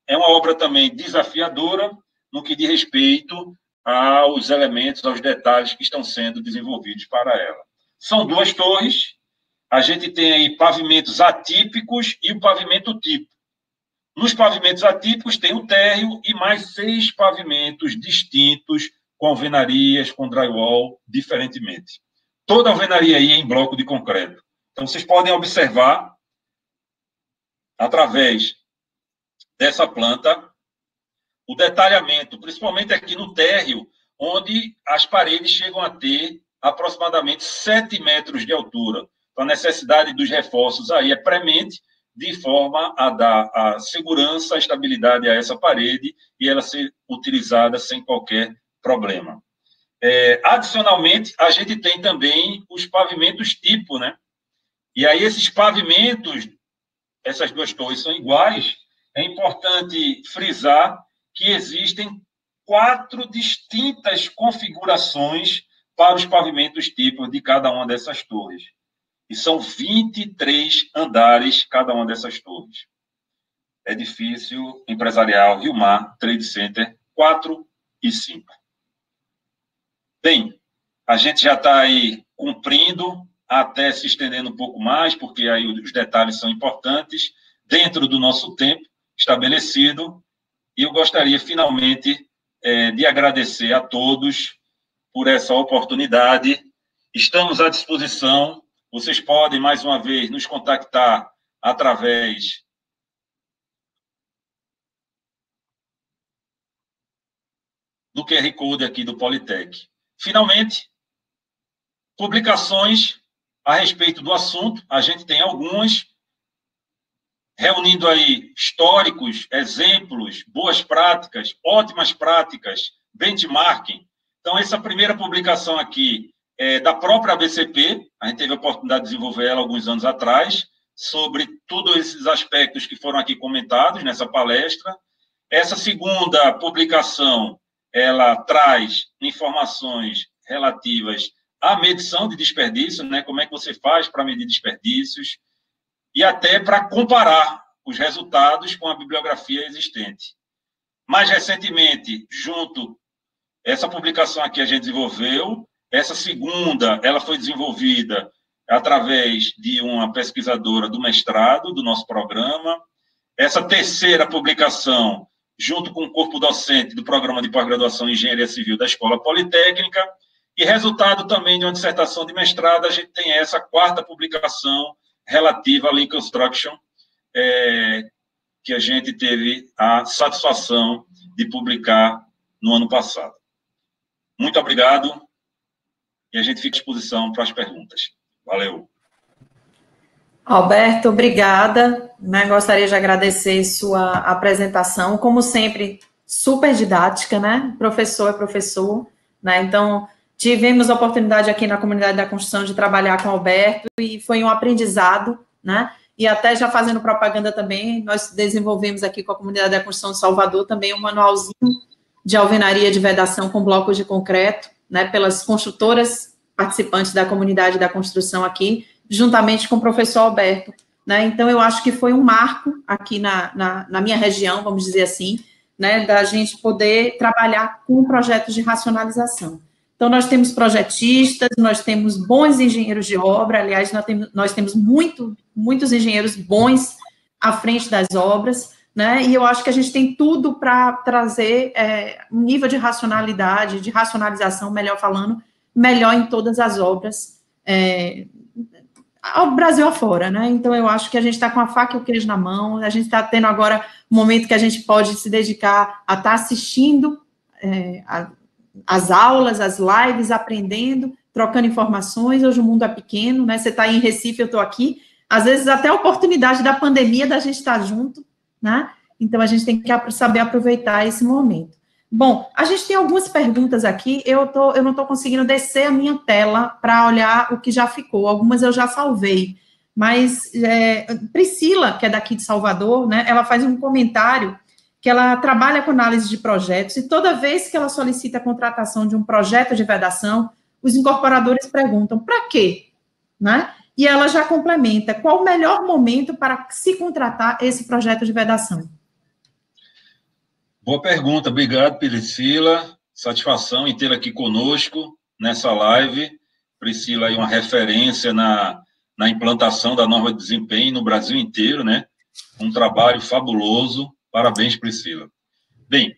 é uma obra também desafiadora no que diz respeito aos elementos, aos detalhes que estão sendo desenvolvidos para ela. São 2 torres, a gente tem aí pavimentos atípicos e o pavimento tipo. Nos pavimentos atípicos tem o térreo e mais 6 pavimentos distintos, com alvenarias, com drywall, diferentemente. Toda a alvenaria aí é em bloco de concreto. Então, vocês podem observar, através dessa planta, o detalhamento, principalmente aqui no térreo, onde as paredes chegam a ter aproximadamente 7 metros de altura. Então, a necessidade dos reforços aí é premente, de forma a dar a segurança, a estabilidade a essa parede e ela ser utilizada sem qualquer problema. Adicionalmente, a gente tem também os pavimentos tipo, né? E aí, esses pavimentos, essas 2 torres são iguais. É importante frisar que existem 4 distintas configurações para os pavimentos tipo de cada uma dessas torres. E são 23 andares cada uma dessas torres. Edifício empresarial Rio Mar Trade Center 4 e 5. Bem, a gente já está aí cumprindo até se estendendo um pouco mais, porque aí os detalhes são importantes, dentro do nosso tempo estabelecido, e eu gostaria, finalmente, de agradecer a todos por essa oportunidade. Estamos à disposição, vocês podem, mais uma vez, nos contactar através do QR Code aqui do Politec. Finalmente, publicações a respeito do assunto, a gente tem algumas, reunindo aí históricos, exemplos, boas práticas, ótimas práticas, benchmarking. Então, essa primeira publicação aqui é da própria ABCP, a gente teve a oportunidade de desenvolver ela alguns anos atrás, sobre todos esses aspectos que foram aqui comentados nessa palestra. Essa segunda publicação, ela traz informações relativas à medição de desperdício, né? Como é que você faz para medir desperdícios, e até para comparar os resultados com a bibliografia existente. Mais recentemente, essa publicação aqui a gente desenvolveu, essa segunda, ela foi desenvolvida através de uma pesquisadora do mestrado, do nosso programa. Essa terceira publicação, junto com o corpo docente do programa de pós-graduação em Engenharia Civil da Escola Politécnica, e resultado também de uma dissertação de mestrado, a gente tem essa quarta publicação relativa à Lean Construction, que a gente teve a satisfação de publicar no ano passado. Muito obrigado, e a gente fica à disposição para as perguntas. Valeu. Alberto, obrigada. Gostaria de agradecer sua apresentação, como sempre, super didática, né? Professor é professor, né? Então, tivemos a oportunidade aqui na Comunidade da Construção de trabalhar com o Alberto e foi um aprendizado, né? E até já fazendo propaganda também, nós desenvolvemos aqui com a Comunidade da Construção de Salvador também um manualzinho de alvenaria de vedação com blocos de concreto, né? Pelas construtoras participantes da Comunidade da Construção aqui, juntamente com o professor Alberto, né? Então, eu acho que foi um marco aqui na minha região, vamos dizer assim, né? Da gente poder trabalhar com projetos de racionalização. Então, nós temos projetistas, nós temos bons engenheiros de obra, aliás, nós temos muitos engenheiros bons à frente das obras, né? E eu acho que a gente tem tudo para trazer um nível de racionalidade, de racionalização, melhor falando, melhor em todas as obras, ao Brasil afora, né? Então, eu acho que a gente está com a faca e o queijo na mão, a gente está tendo agora um momento que a gente pode se dedicar a estar assistindo as aulas, as lives, aprendendo, trocando informações. Hoje o mundo é pequeno, né? Você está aí em Recife, eu estou aqui. Às vezes, até a oportunidade da pandemia da gente estar junto, né? Então, a gente tem que saber aproveitar esse momento. Bom, a gente tem algumas perguntas aqui, eu não estou conseguindo descer a minha tela para olhar o que já ficou, algumas eu já salvei, mas Priscila, que é daqui de Salvador, né, ela faz um comentário que ela trabalha com análise de projetos, e toda vez que ela solicita a contratação de um projeto de vedação, os incorporadores perguntam, para quê? Né? E ela já complementa, qual o melhor momento para se contratar esse projeto de vedação? Boa pergunta, obrigado, Priscila. Satisfação em tê-la aqui conosco nessa live. Priscila é uma referência na implantação da norma de desempenho no Brasil inteiro, né? Um trabalho fabuloso. Parabéns, Priscila. Bem,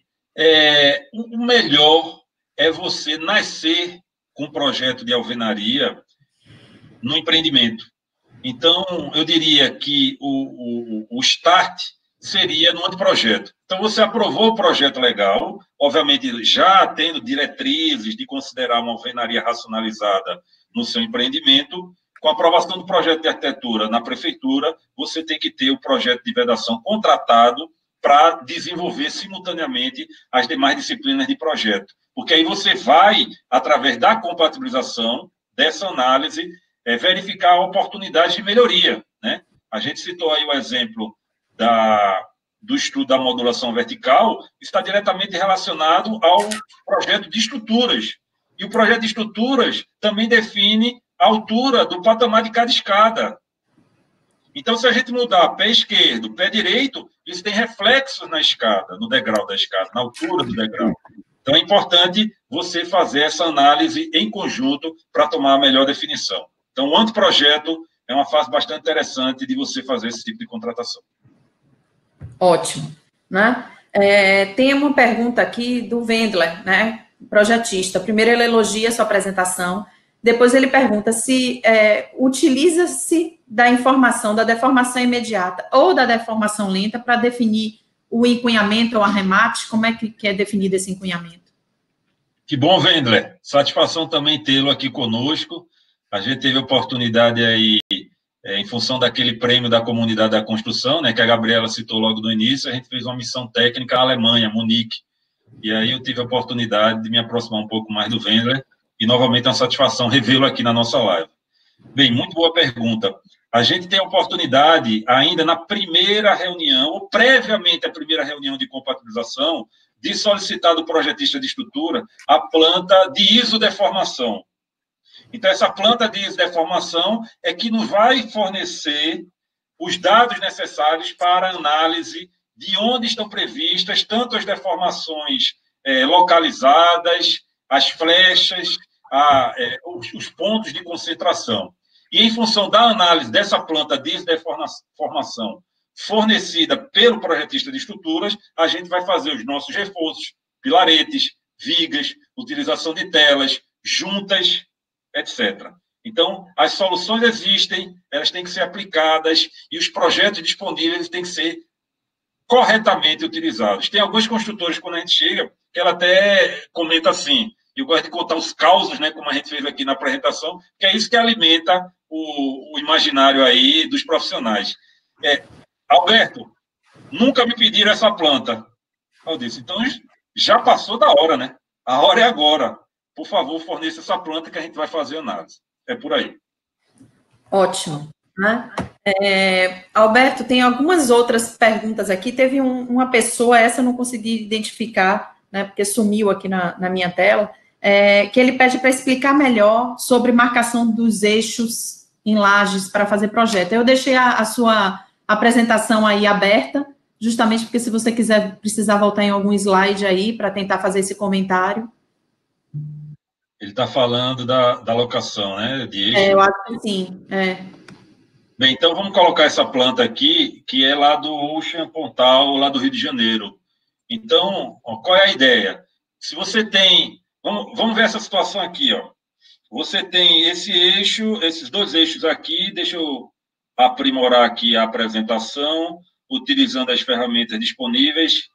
o melhor é você nascer com um projeto de alvenaria no empreendimento. Então, eu diria que o start seria no anteprojeto. Então, você aprovou o projeto legal, obviamente já tendo diretrizes de considerar uma alvenaria racionalizada no seu empreendimento. Com a aprovação do projeto de arquitetura na prefeitura, você tem que ter o projeto de vedação contratado para desenvolver simultaneamente as demais disciplinas de projeto. Porque aí você vai, através da compatibilização, dessa análise, verificar a oportunidade de melhoria, né? A gente citou aí o exemplo do estudo da modulação vertical, está diretamente relacionado ao projeto de estruturas. E o projeto de estruturas também define a altura do patamar de cada escada. Então, se a gente mudar pé esquerdo, pé direito, isso tem reflexos na escada, no degrau da escada, na altura do degrau. Então, é importante você fazer essa análise em conjunto para tomar a melhor definição. Então, o anteprojeto é uma fase bastante interessante de você fazer esse tipo de contratação. Ótimo, né? Tem uma pergunta aqui do Wendler, né? Projetista. Primeiro ele elogia a sua apresentação, depois ele pergunta se utiliza-se da informação da deformação imediata ou da deformação lenta para definir o encunhamento ou arremate. Como é que é definido esse encunhamento? Que bom, Wendler. Satisfação também tê-lo aqui conosco. A gente teve a oportunidade aí, em função daquele prêmio da comunidade da construção, né, que a Gabriela citou logo no início, a gente fez uma missão técnica na Alemanha, Munique. E aí eu tive a oportunidade de me aproximar um pouco mais do Wendler e, novamente, é uma satisfação revê-lo aqui na nossa live. Bem, muito boa pergunta. A gente tem a oportunidade, ainda na primeira reunião, ou previamente à primeira reunião de compatibilização, de solicitar do projetista de estrutura a planta de isodeformação. Então, essa planta de isodeformação é que nos vai fornecer os dados necessários para a análise de onde estão previstas tanto as deformações localizadas, as flechas, os pontos de concentração. E, em função da análise dessa planta de isodeformação fornecida pelo projetista de estruturas, a gente vai fazer os nossos reforços, pilaretes, vigas, utilização de telas, juntas, etc. Então, as soluções existem, elas têm que ser aplicadas e os projetos disponíveis têm que ser corretamente utilizados. Tem alguns construtores, quando a gente chega, que ela até comenta assim, eu gosto de contar os causos, né, como a gente fez aqui na apresentação, que é isso que alimenta o imaginário aí dos profissionais. Alberto, nunca me pediram essa planta. Eu disse, então já passou da hora, né? A hora é agora. Por favor, forneça essa planta que a gente vai fazer análise. É por aí. Ótimo. Né? Alberto, tem algumas outras perguntas aqui. Teve uma pessoa, essa eu não consegui identificar, né, porque sumiu aqui na minha tela, que ele pede para explicar melhor sobre marcação dos eixos em lajes para fazer projeto. Eu deixei a sua apresentação aí aberta, justamente porque se você precisar voltar em algum slide aí para tentar fazer esse comentário. Ele está falando da locação, né? De eixo. Eu acho que sim. Bem, então vamos colocar essa planta aqui, que é lá do Ocean Pontal, lá do Rio de Janeiro. Então, qual é a ideia? Se você tem... Vamos ver essa situação aqui, ó. Você tem esse eixo, esses dois eixos aqui, deixa eu aprimorar aqui a apresentação, utilizando as ferramentas disponíveis,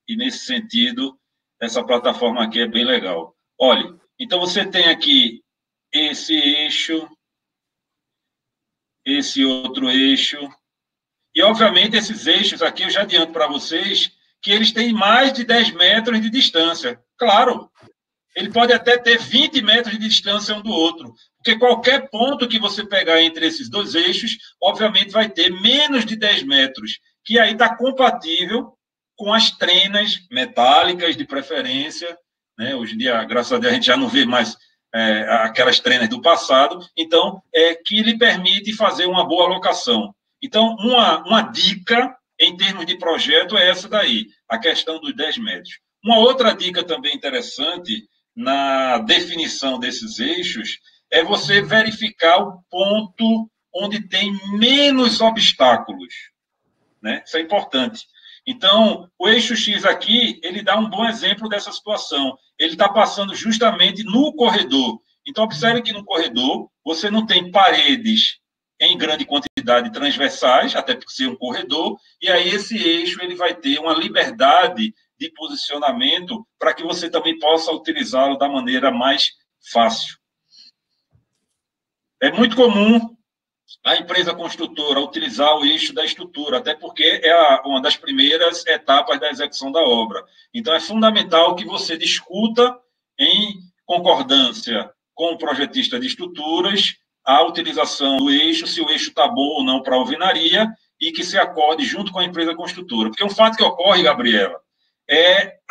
e nesse sentido, essa plataforma aqui é bem legal. Olha, então você tem aqui esse eixo, esse outro eixo, e obviamente esses eixos aqui, eu já adianto para vocês, que eles têm mais de 10 metros de distância. Claro, ele pode até ter 20 metros de distância um do outro, porque qualquer ponto que você pegar entre esses dois eixos, obviamente vai ter menos de 10 metros, que aí está compatível com as trenas metálicas de preferência, né? Hoje em dia, graças a Deus, a gente já não vê mais aquelas trenas do passado, então, que lhe permite fazer uma boa alocação. Então, uma dica em termos de projeto é essa daí, a questão dos 10 metros. Uma outra dica também interessante na definição desses eixos é você verificar o ponto onde tem menos obstáculos, né? Isso é importante. Então, o eixo X aqui, ele dá um bom exemplo dessa situação. Ele está passando justamente no corredor. Então, observe que no corredor você não tem paredes em grande quantidade transversais, até por ser um corredor, e aí esse eixo ele vai ter uma liberdade de posicionamento para que você também possa utilizá-lo da maneira mais fácil. É muito comum a empresa construtora utilizar o eixo da estrutura, até porque é uma das primeiras etapas da execução da obra. Então, é fundamental que você discuta em concordância com o projetista de estruturas a utilização do eixo, se o eixo está bom ou não para a alvenaria, e que se acorde junto com a empresa construtora. Porque um fato que ocorre, Gabriela,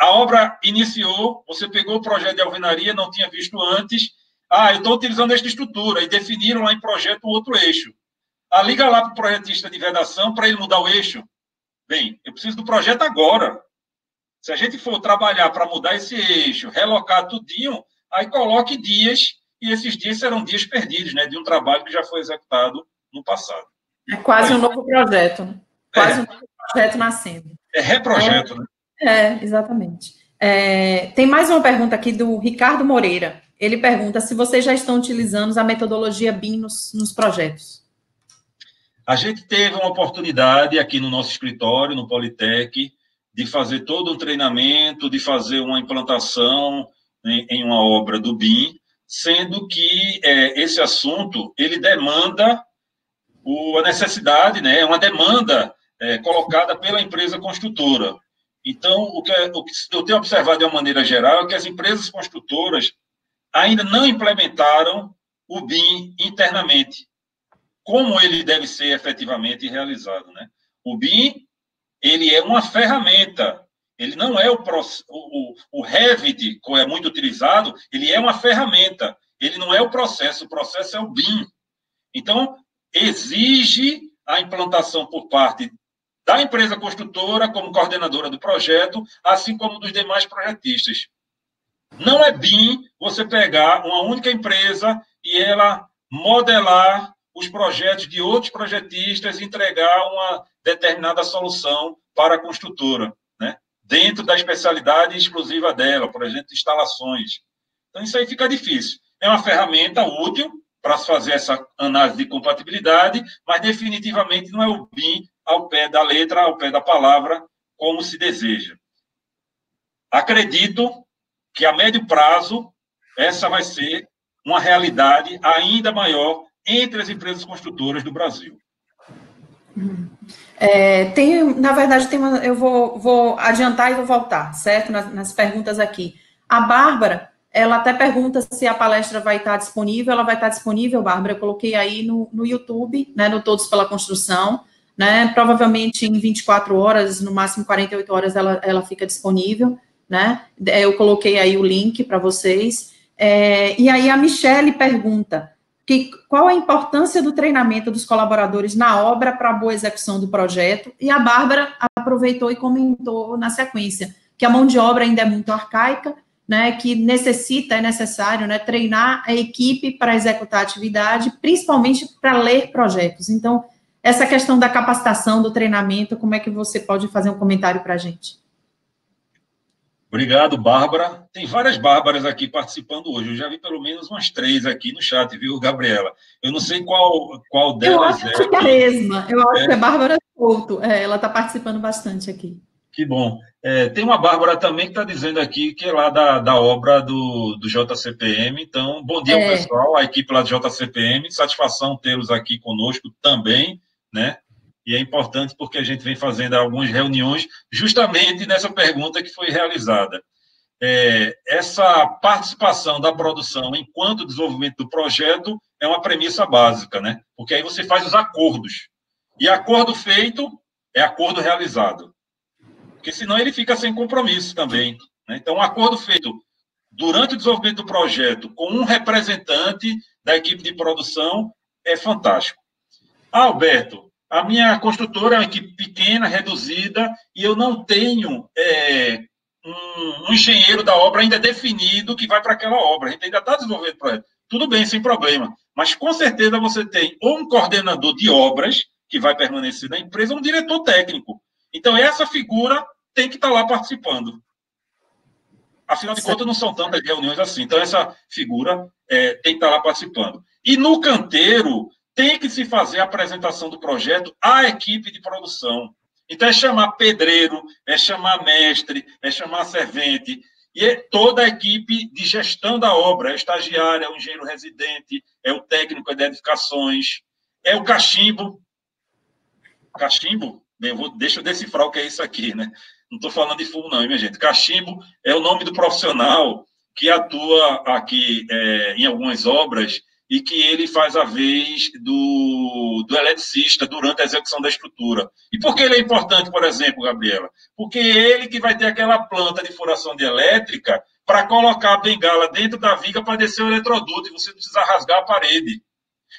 a obra iniciou, você pegou o projeto de alvenaria, não tinha visto antes, eu estou utilizando esta estrutura, e definiram lá em projeto um outro eixo. Liga lá para o projetista de vedação para ele mudar o eixo. Bem, eu preciso do projeto agora. Se a gente for trabalhar para mudar esse eixo, relocar tudinho, aí coloque dias e esses dias serão dias perdidos, né, de um trabalho que já foi executado no passado. É quase um novo projeto, né? Quase um novo projeto nascendo. É reprojeto, né? Exatamente. Tem mais uma pergunta aqui do Ricardo Moreira. Ele pergunta se vocês já estão utilizando a metodologia BIM nos projetos. A gente teve uma oportunidade aqui no nosso escritório, no Politec, de fazer todo um treinamento, de fazer uma implantação em uma obra do BIM, sendo que esse assunto, ele demanda a necessidade, né, é uma demanda colocada pela empresa construtora. Então, o que eu tenho observado de uma maneira geral é que as empresas construtoras ainda não implementaram o BIM internamente, como ele deve ser efetivamente realizado, né? O BIM, ele é uma ferramenta, ele não é o Revit, que é muito utilizado, ele é uma ferramenta, ele não é o processo é o BIM. Então, exige a implantação por parte da empresa construtora, como coordenadora do projeto, assim como dos demais projetistas. Não é BIM você pegar uma única empresa e ela modelar os projetos de outros projetistas e entregar uma determinada solução para a construtora, né? Dentro da especialidade exclusiva dela, por exemplo, instalações. Então, isso aí fica difícil. É uma ferramenta útil para se fazer essa análise de compatibilidade, mas definitivamente não é o BIM ao pé da letra, ao pé da palavra, como se deseja. Acredito que a médio prazo essa vai ser uma realidade ainda maior entre as empresas construtoras do Brasil. Na verdade, eu vou adiantar e vou voltar, certo? Nas perguntas aqui. A Bárbara, ela até pergunta se a palestra vai estar disponível. Ela vai estar disponível, Bárbara. Eu coloquei aí no YouTube, né, no Todos pela Construção, né? Provavelmente em 24 horas, no máximo 48 horas, ela fica disponível, né? Eu coloquei aí o link para vocês. E aí a Michele pergunta qual a importância do treinamento dos colaboradores na obra para a boa execução do projeto, e a Bárbara aproveitou e comentou na sequência que a mão de obra ainda é muito arcaica, né, que é necessário, né, treinar a equipe para executar a atividade, principalmente para ler projetos. Então, essa questão da capacitação, do treinamento, como é que você pode fazer um comentário para a gente? Obrigado, Bárbara. Tem várias Bárbaras aqui participando hoje. Eu já vi pelo menos umas 3 aqui no chat, viu, Gabriela? Eu não sei qual delas é. Eu acho que é a mesma. Eu acho que é Bárbara Couto. Ela está participando bastante aqui. Que bom. Tem uma Bárbara também que está dizendo aqui que é lá da obra do JCPM. Então, bom dia, pessoal, a equipe lá do JCPM. Satisfação tê-los aqui conosco também, né? E é importante porque a gente vem fazendo algumas reuniões justamente nessa pergunta que foi realizada. Essa participação da produção enquanto desenvolvimento do projeto é uma premissa básica, né? Porque aí você faz os acordos. E acordo feito é acordo realizado. Porque senão ele fica sem compromisso também, né? Então, um acordo feito durante o desenvolvimento do projeto com um representante da equipe de produção é fantástico. Alberto, a minha construtora é uma equipe pequena, reduzida, e eu não tenho um engenheiro da obra ainda definido que vai para aquela obra. A gente ainda está desenvolvendo o projeto. Tudo bem, sem problema. Mas, com certeza, você tem ou um coordenador de obras, que vai permanecer na empresa, ou um diretor técnico. Então, essa figura tem que estar lá participando. Afinal de contas, não são tantas reuniões assim. Então, essa figura tem que estar lá participando. E, no canteiro, tem que se fazer a apresentação do projeto à equipe de produção. Então, é chamar pedreiro, é chamar mestre, é chamar servente, e é toda a equipe de gestão da obra, é o estagiário, é o engenheiro residente, é o técnico de edificações, é o cachimbo. Cachimbo? Bem, deixa eu decifrar o que é isso aqui, né? Não estou falando de fumo, não, minha gente. Cachimbo é o nome do profissional que atua aqui em algumas obras e que ele faz a vez do eletricista durante a execução da estrutura. E por que ele é importante, por exemplo, Gabriela? Porque é ele que vai ter aquela planta de furação de elétrica para colocar a bengala dentro da viga para descer o eletroduto e você precisa rasgar a parede.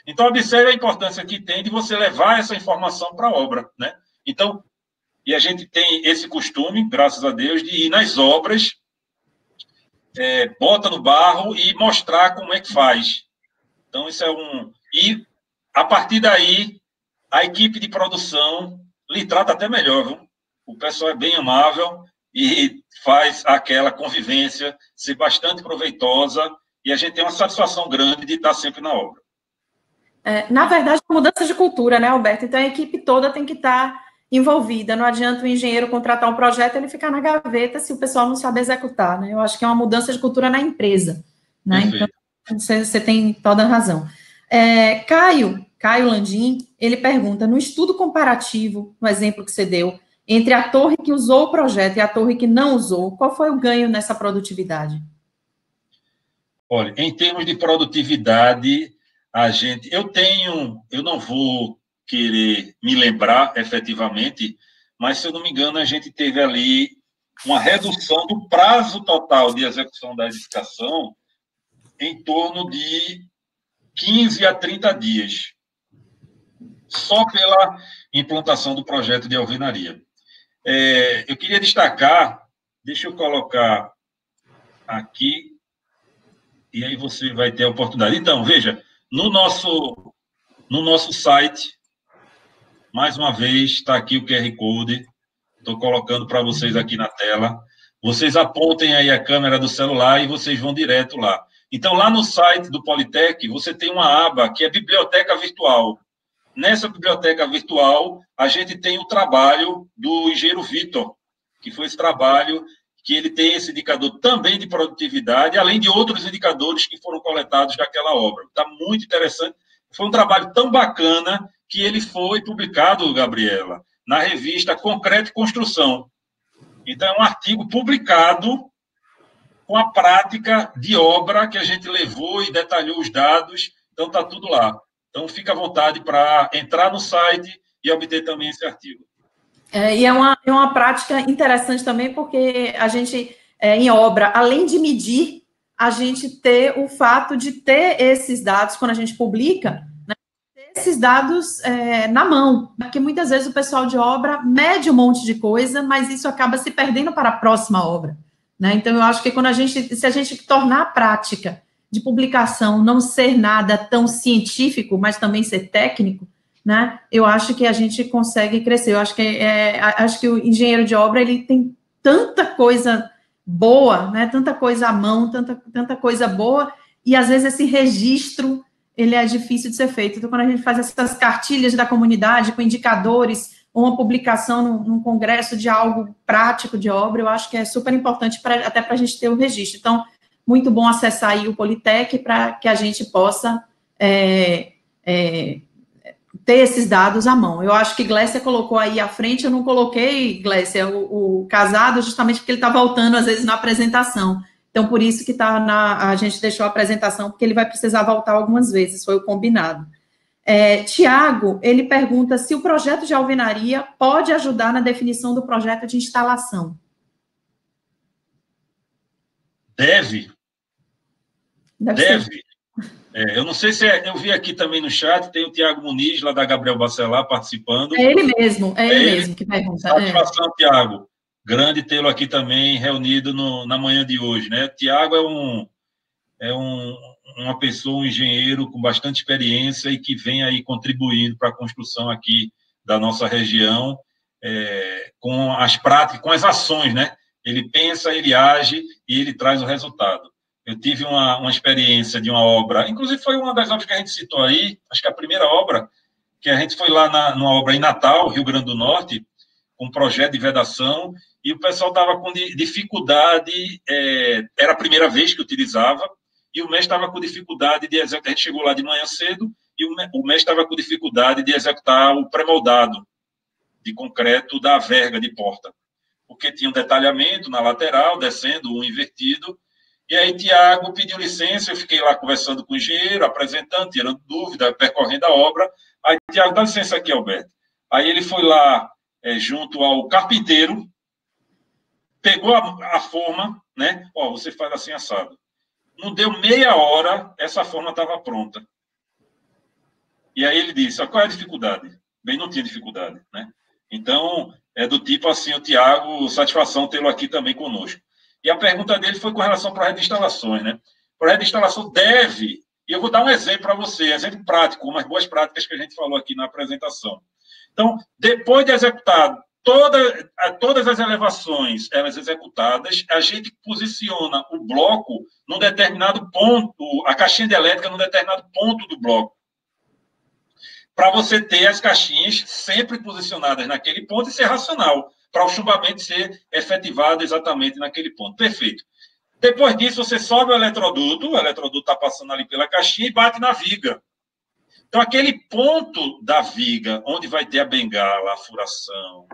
Então, observe a importância que tem de você levar essa informação para a obra, né? Então, e a gente tem esse costume, graças a Deus, de ir nas obras bota no barro e mostrar como é que faz. Então, isso é E, a partir daí, a equipe de produção lhe trata até melhor, viu? O pessoal é bem amável e faz aquela convivência ser bastante proveitosa e a gente tem uma satisfação grande de estar sempre na obra. Na verdade, é uma mudança de cultura, né, Alberto? Então, a equipe toda tem que estar envolvida. Não adianta o engenheiro contratar um projeto e ele ficar na gaveta se o pessoal não sabe executar, né? Eu acho que é uma mudança de cultura na empresa, né? Então, você tem toda a razão. Caio Landim, ele pergunta, no estudo comparativo, no exemplo que você deu, entre a torre que usou o projeto e a torre que não usou, qual foi o ganho nessa produtividade? Olha, em termos de produtividade, eu não vou querer me lembrar efetivamente, mas se eu não me engano, a gente teve ali uma redução do prazo total de execução da edificação em torno de 15 a 30 dias, só pela implantação do projeto de alvenaria. Eu queria destacar, deixa eu colocar aqui, e aí você vai ter a oportunidade. Então, veja, no nosso site, mais uma vez, está aqui o QR Code, estou colocando para vocês aqui na tela. Vocês apontem aí a câmera do celular e vocês vão direto lá. Então, lá no site do Politec, você tem uma aba que é Biblioteca Virtual. Nessa biblioteca virtual, a gente tem o trabalho do engenheiro Vitor, que foi esse trabalho que ele tem esse indicador também de produtividade, além de outros indicadores que foram coletados daquela obra. Está muito interessante. Foi um trabalho tão bacana que ele foi publicado, Gabriela, na revista Concreto e Construção. Então, é um artigo publicado com a prática de obra que a gente levou e detalhou os dados. Então, está tudo lá. Então, fica à vontade para entrar no site e obter também esse artigo. E é uma prática interessante também, porque a gente, em obra, além de medir, a gente ter o fato de ter esses dados, quando a gente publica, né, ter esses dados na mão, porque muitas vezes o pessoal de obra mede um monte de coisa, mas isso acaba se perdendo para a próxima obra, né? Então, eu acho que se a gente tornar a prática de publicação não ser nada tão científico, mas também ser técnico, né? Eu acho que a gente consegue crescer. Eu acho que o engenheiro de obra ele tem tanta coisa boa, né? Tanta coisa à mão, tanta coisa boa, e às vezes esse registro ele é difícil de ser feito. Então, quando a gente faz essas cartilhas da comunidade com indicadores, ou uma publicação num congresso de algo prático de obra, eu acho que é super importante até para a gente ter o registro. Então, muito bom acessar aí o Politec para que a gente possa ter esses dados à mão. Eu acho que Glécia colocou aí à frente, eu não coloquei, Glécia, o casado, justamente porque ele está voltando, às vezes, na apresentação. Então, por isso que a gente deixou a apresentação, porque ele vai precisar voltar algumas vezes, foi o combinado. Tiago, ele pergunta se o projeto de alvenaria pode ajudar na definição do projeto de instalação. Deve. Eu não sei se eu vi aqui também no chat, tem o Tiago Muniz, lá da Gabriel Bacelar, participando. É ele mesmo que pergunta. Satisfação, Tiago. Grande tê-lo aqui também, reunido na manhã de hoje, né? Tiago uma pessoa, um engenheiro com bastante experiência e que vem aí contribuindo para a construção aqui da nossa região, com as práticas, com as ações, né? Ele pensa, ele age e ele traz o resultado. Eu tive uma experiência de uma obra, inclusive foi uma das obras que a gente citou aí, acho que a primeira obra, que a gente foi lá numa obra em Natal, Rio Grande do Norte, com um projeto de vedação, e o pessoal estava com dificuldade, era a primeira vez que utilizava, e o mestre estava com dificuldade de executar. A gente chegou lá de manhã cedo, e o mestre estava com dificuldade de executar o pré-moldado de concreto da verga de porta, porque tinha um detalhamento na lateral, descendo, um invertido. E aí, Tiago pediu licença, eu fiquei lá conversando com o engenheiro, apresentando, tirando dúvida, percorrendo a obra. Aí, Tiago, dá licença aqui, Alberto. Aí ele foi lá, junto ao carpinteiro, pegou a forma, né? Você faz assim, assado. Não deu meia hora, essa forma estava pronta. E aí ele disse, qual é a dificuldade? Bem, não tinha dificuldade, né? Então, é do tipo assim, o Tiago, satisfação tê-lo aqui também conosco. E a pergunta dele foi com relação ao projeto de instalações, né? O projeto de instalação deve, e eu vou dar um exemplo para você, exemplo prático, umas boas práticas que a gente falou aqui na apresentação. Então, depois de executar todas as elevações, elas executadas, a gente posiciona o bloco num determinado ponto, a caixinha de elétrica num determinado ponto do bloco, para você ter as caixinhas sempre posicionadas naquele ponto e ser racional, para o chumbamento ser efetivado exatamente naquele ponto. Perfeito. Depois disso, você sobe o eletroduto está passando ali pela caixinha e bate na viga. Então, aquele ponto da viga, onde vai ter a bengala, a furação,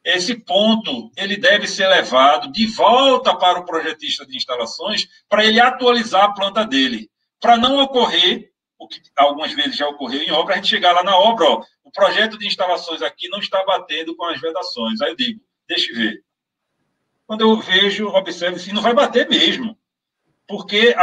esse ponto ele deve ser levado de volta para o projetista de instalações para ele atualizar a planta dele, para não ocorrer o que algumas vezes já ocorreu em obra, a gente chegar lá na obra, ó, o projeto de instalações aqui não está batendo com as vedações. Aí eu digo, deixa eu ver. Quando eu vejo, observo assim, não vai bater mesmo, porque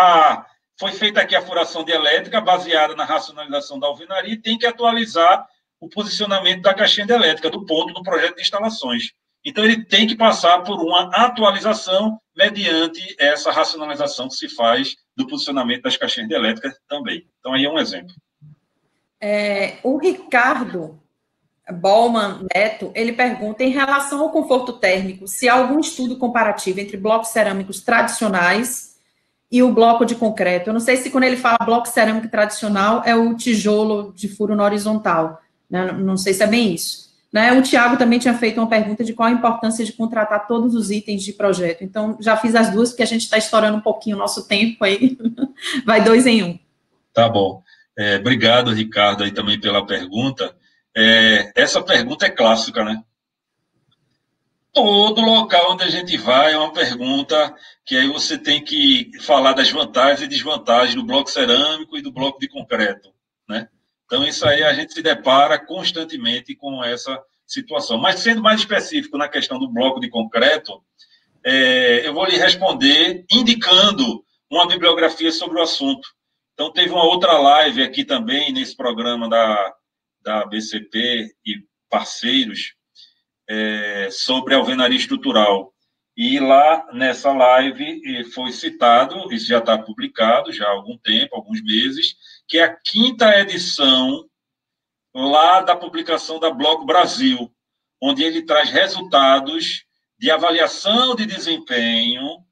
foi feita aqui a furação de elétrica baseada na racionalização da alvenaria e tem que atualizar o posicionamento da caixinha de elétrica, do ponto do projeto de instalações. Então, ele tem que passar por uma atualização mediante essa racionalização que se faz do posicionamento das caixinhas de elétrica também. Então, aí é um exemplo. O Ricardo Ballman Neto, ele pergunta, em relação ao conforto térmico, se há algum estudo comparativo entre blocos cerâmicos tradicionais e o bloco de concreto. Eu não sei se quando ele fala bloco cerâmico tradicional é o tijolo de furo na horizontal, né? Não sei se é bem isso. Né? O Tiago também tinha feito uma pergunta de qual a importância de contratar todos os itens de projeto. Então, já fiz as duas, porque a gente está estourando um pouquinho o nosso tempo aí. Vai 2 em 1. Tá bom. Obrigado, Ricardo, aí também pela pergunta. Essa pergunta é clássica, né? Todo local onde a gente vai é uma pergunta que aí você tem que falar das vantagens e desvantagens do bloco cerâmico e do bloco de concreto, né? Então, isso aí a gente se depara constantemente com essa situação. Mas, sendo mais específico na questão do bloco de concreto, eu vou lhe responder indicando uma bibliografia sobre o assunto. Então, teve uma outra live aqui também, nesse programa da BCP e parceiros, sobre alvenaria estrutural. E lá, nessa live, foi citado, isso já está publicado, já há algum tempo, alguns meses, que é a 5ª edição lá da publicação da Bloco Brasil, onde ele traz resultados de avaliação de desempenho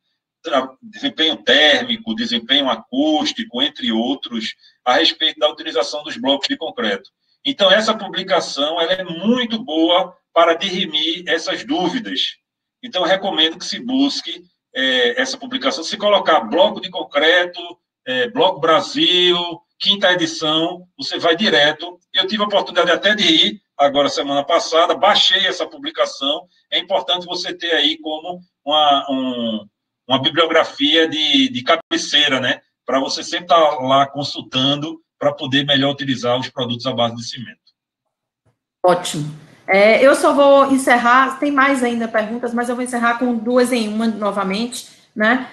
térmico, desempenho acústico, entre outros, a respeito da utilização dos blocos de concreto. Então, essa publicação ela é muito boa para dirimir essas dúvidas. Então, eu recomendo que se busque essa publicação. Se colocar bloco de concreto, Bloco Brasil, 5ª edição, você vai direto. Eu tive a oportunidade até de ir, agora, semana passada, baixei essa publicação. É importante você ter aí como uma bibliografia de cabeceira, né? Para você sempre estar lá consultando para poder melhor utilizar os produtos à base de cimento. Ótimo. Eu só vou encerrar, tem mais ainda perguntas, mas eu vou encerrar com 2 em 1 novamente, né?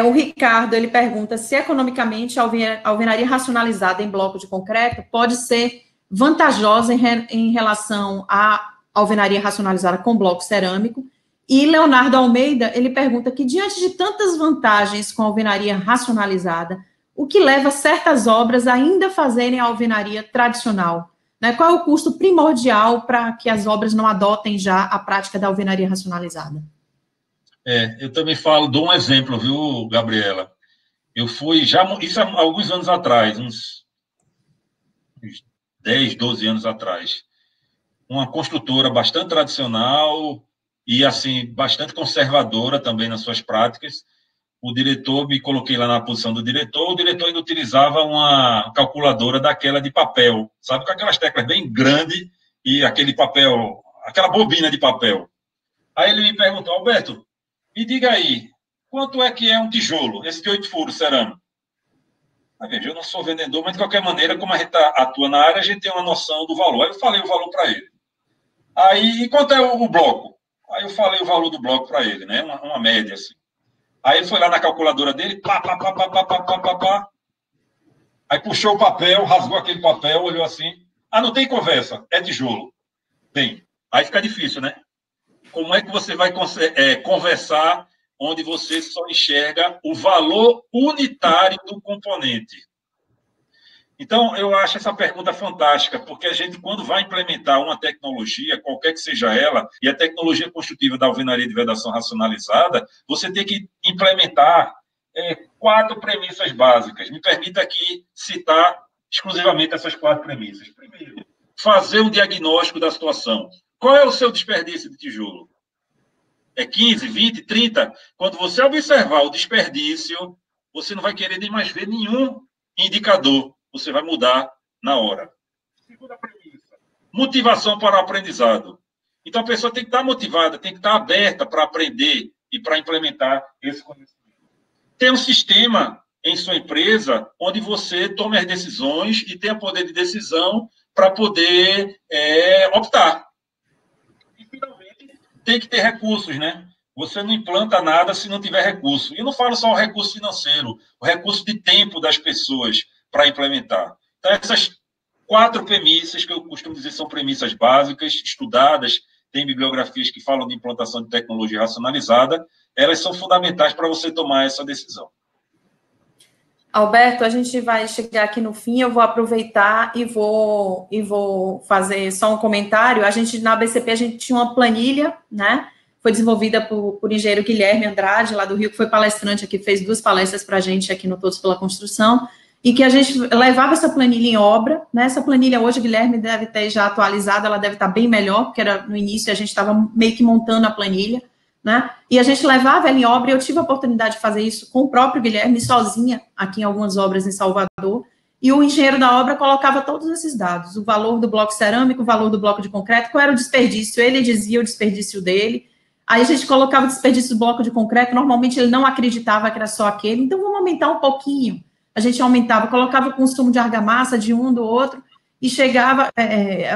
O Ricardo, ele pergunta se economicamente a alvenaria racionalizada em bloco de concreto pode ser vantajosa em relação à alvenaria racionalizada com bloco cerâmico. E Leonardo Almeida, ele pergunta que diante de tantas vantagens com a alvenaria racionalizada, o que leva certas obras a ainda fazerem a alvenaria tradicional? Né? Qual é o custo primordial para que as obras não adotem já a prática da alvenaria racionalizada? Eu também dou um exemplo, viu, Gabriela? Eu fui, isso há alguns anos atrás, uns 10, 12 anos atrás, uma construtora bastante tradicional e, assim, bastante conservadora também nas suas práticas. O diretor, me coloquei lá na posição do diretor, o diretor ainda utilizava uma calculadora daquela de papel, sabe, com aquelas teclas bem grandes e aquele papel, aquela bobina de papel. Aí ele me perguntou, Alberto, me diga aí, quanto é que é um tijolo, esse de 8 furos cerâmico? Veja, eu não sou vendedor, mas de qualquer maneira, como a gente atua na área, a gente tem uma noção do valor. Aí eu falei o valor para ele. Aí, e quanto é o bloco? Aí eu falei o valor do bloco para ele, né? Uma média, assim. Aí ele foi lá na calculadora dele, pá. Aí puxou o papel, rasgou aquele papel, olhou assim. Não tem conversa, é tijolo. Bem, aí fica difícil, né? Como é que você vai conversar onde você só enxerga o valor unitário do componente. Então, eu acho essa pergunta fantástica, porque a gente, quando vai implementar uma tecnologia, qualquer que seja ela, e a tecnologia construtiva da alvenaria de vedação racionalizada, você tem que implementar 4 premissas básicas. Me permita aqui citar exclusivamente essas 4 premissas. Primeiro, fazer um diagnóstico da situação. Qual é o seu desperdício de tijolo? É 15, 20, 30? Quando você observar o desperdício, você não vai querer nem mais ver nenhum indicador. Você vai mudar na hora. Segunda premissa. Motivação para o aprendizado. Então, a pessoa tem que estar motivada, tem que estar aberta para aprender e para implementar esse conhecimento. Ter um sistema em sua empresa onde você tome as decisões e tenha poder de decisão para poder optar. E, finalmente, tem que ter recursos, né? Você não implanta nada se não tiver recurso. E eu não falo só o recurso financeiro, o recurso de tempo das pessoas para implementar. Então, essas 4 premissas, que eu costumo dizer são premissas básicas, estudadas, tem bibliografias que falam de implantação de tecnologia racionalizada, elas são fundamentais para você tomar essa decisão. Alberto, a gente vai chegar aqui no fim, eu vou aproveitar e vou fazer só um comentário. A gente, na BCP, a gente tinha uma planilha, né? Foi desenvolvida por engenheiro Guilherme Andrade, lá do Rio, que foi palestrante aqui, fez 2 palestras para a gente aqui no Todos pela Construção, e que a gente levava essa planilha em obra, né? Essa planilha hoje, Guilherme deve ter já atualizado, ela deve estar bem melhor, porque era no início a gente estava meio que montando a planilha, né? E a gente levava ela em obra, e eu tive a oportunidade de fazer isso com o próprio Guilherme, sozinha, aqui em algumas obras em Salvador, e o engenheiro da obra colocava todos esses dados, o valor do bloco cerâmico, o valor do bloco de concreto, qual era o desperdício, ele dizia o desperdício dele, aí a gente colocava o desperdício do bloco de concreto, normalmente ele não acreditava que era só aquele, então vamos aumentar um pouquinho, a gente aumentava, colocava o consumo de argamassa de um do outro, e chegava,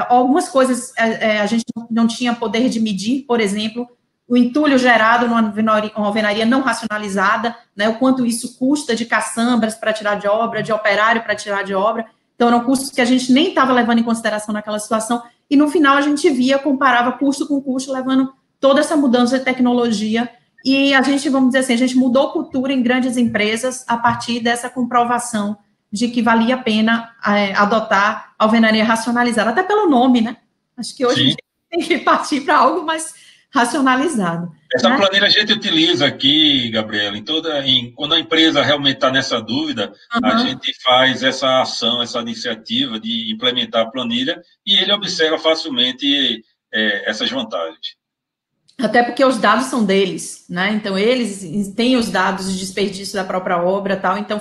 algumas coisas a gente não tinha poder de medir, por exemplo, o entulho gerado numa alvenaria não racionalizada, né, o quanto isso custa de caçambras para tirar de obra, de operário para tirar de obra, então eram custos que a gente nem estava levando em consideração naquela situação, e no final a gente via, comparava custo com custo, levando toda essa mudança de tecnologia, e a gente, vamos dizer assim, a gente mudou cultura em grandes empresas a partir dessa comprovação de que valia a pena adotar alvenaria racionalizada, até pelo nome, né? Acho que hoje a gente tem que partir para algo mais racionalizado. Essa planilha a gente utiliza aqui, Gabriela, quando a empresa realmente está nessa dúvida, a gente faz essa ação, essa iniciativa de implementar a planilha e ele observa facilmente essas vantagens. Até porque os dados são deles, né? Então, eles têm os dados de desperdício da própria obra e tal, então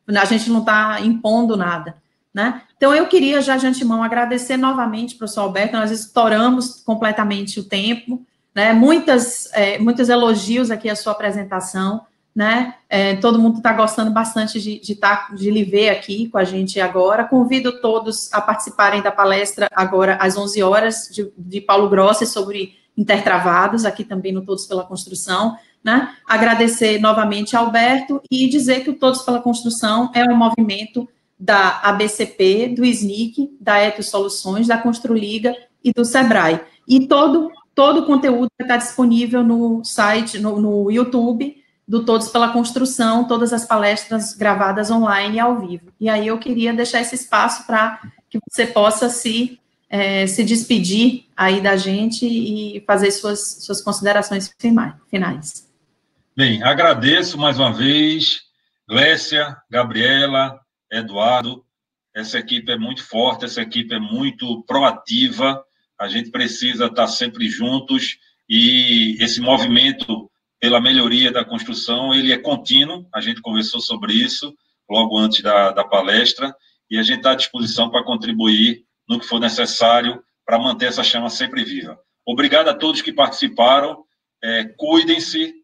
a gente não está impondo nada, né? Então, eu queria já de antemão agradecer novamente, professor Alberto, nós estouramos completamente o tempo, né? Muitos elogios aqui à sua apresentação, né? Todo mundo está gostando bastante de lhe ver aqui com a gente agora. Convido todos a participarem da palestra agora às 11 horas de Paulo Grossi sobre intertravados, aqui também no Todos pela Construção, né? Agradecer novamente a Alberto e dizer que o Todos pela Construção é um movimento da ABCP, do SNIC, da Etos Soluções, da Construliga e do Sebrae. E todo o conteúdo está disponível no site, no YouTube, do Todos pela Construção, todas as palestras gravadas online e ao vivo. E aí eu queria deixar esse espaço para que você possa se despedir aí da gente e fazer suas considerações finais. Bem, agradeço mais uma vez, Glécia, Gabriela, Eduardo, essa equipe é muito forte, essa equipe é muito proativa, a gente precisa estar sempre juntos e esse movimento pela melhoria da construção, ele é contínuo, a gente conversou sobre isso logo antes da palestra e a gente está à disposição para contribuir no que for necessário para manter essa chama sempre viva. Obrigado a todos que participaram, cuidem-se,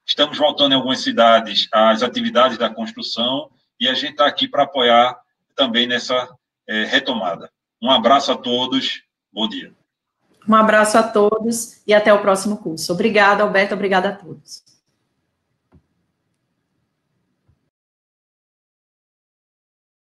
estamos voltando em algumas cidades às atividades da construção e a gente está aqui para apoiar também nessa retomada. Um abraço a todos, bom dia. Um abraço a todos e até o próximo curso. Obrigada, Alberto, obrigada a todos.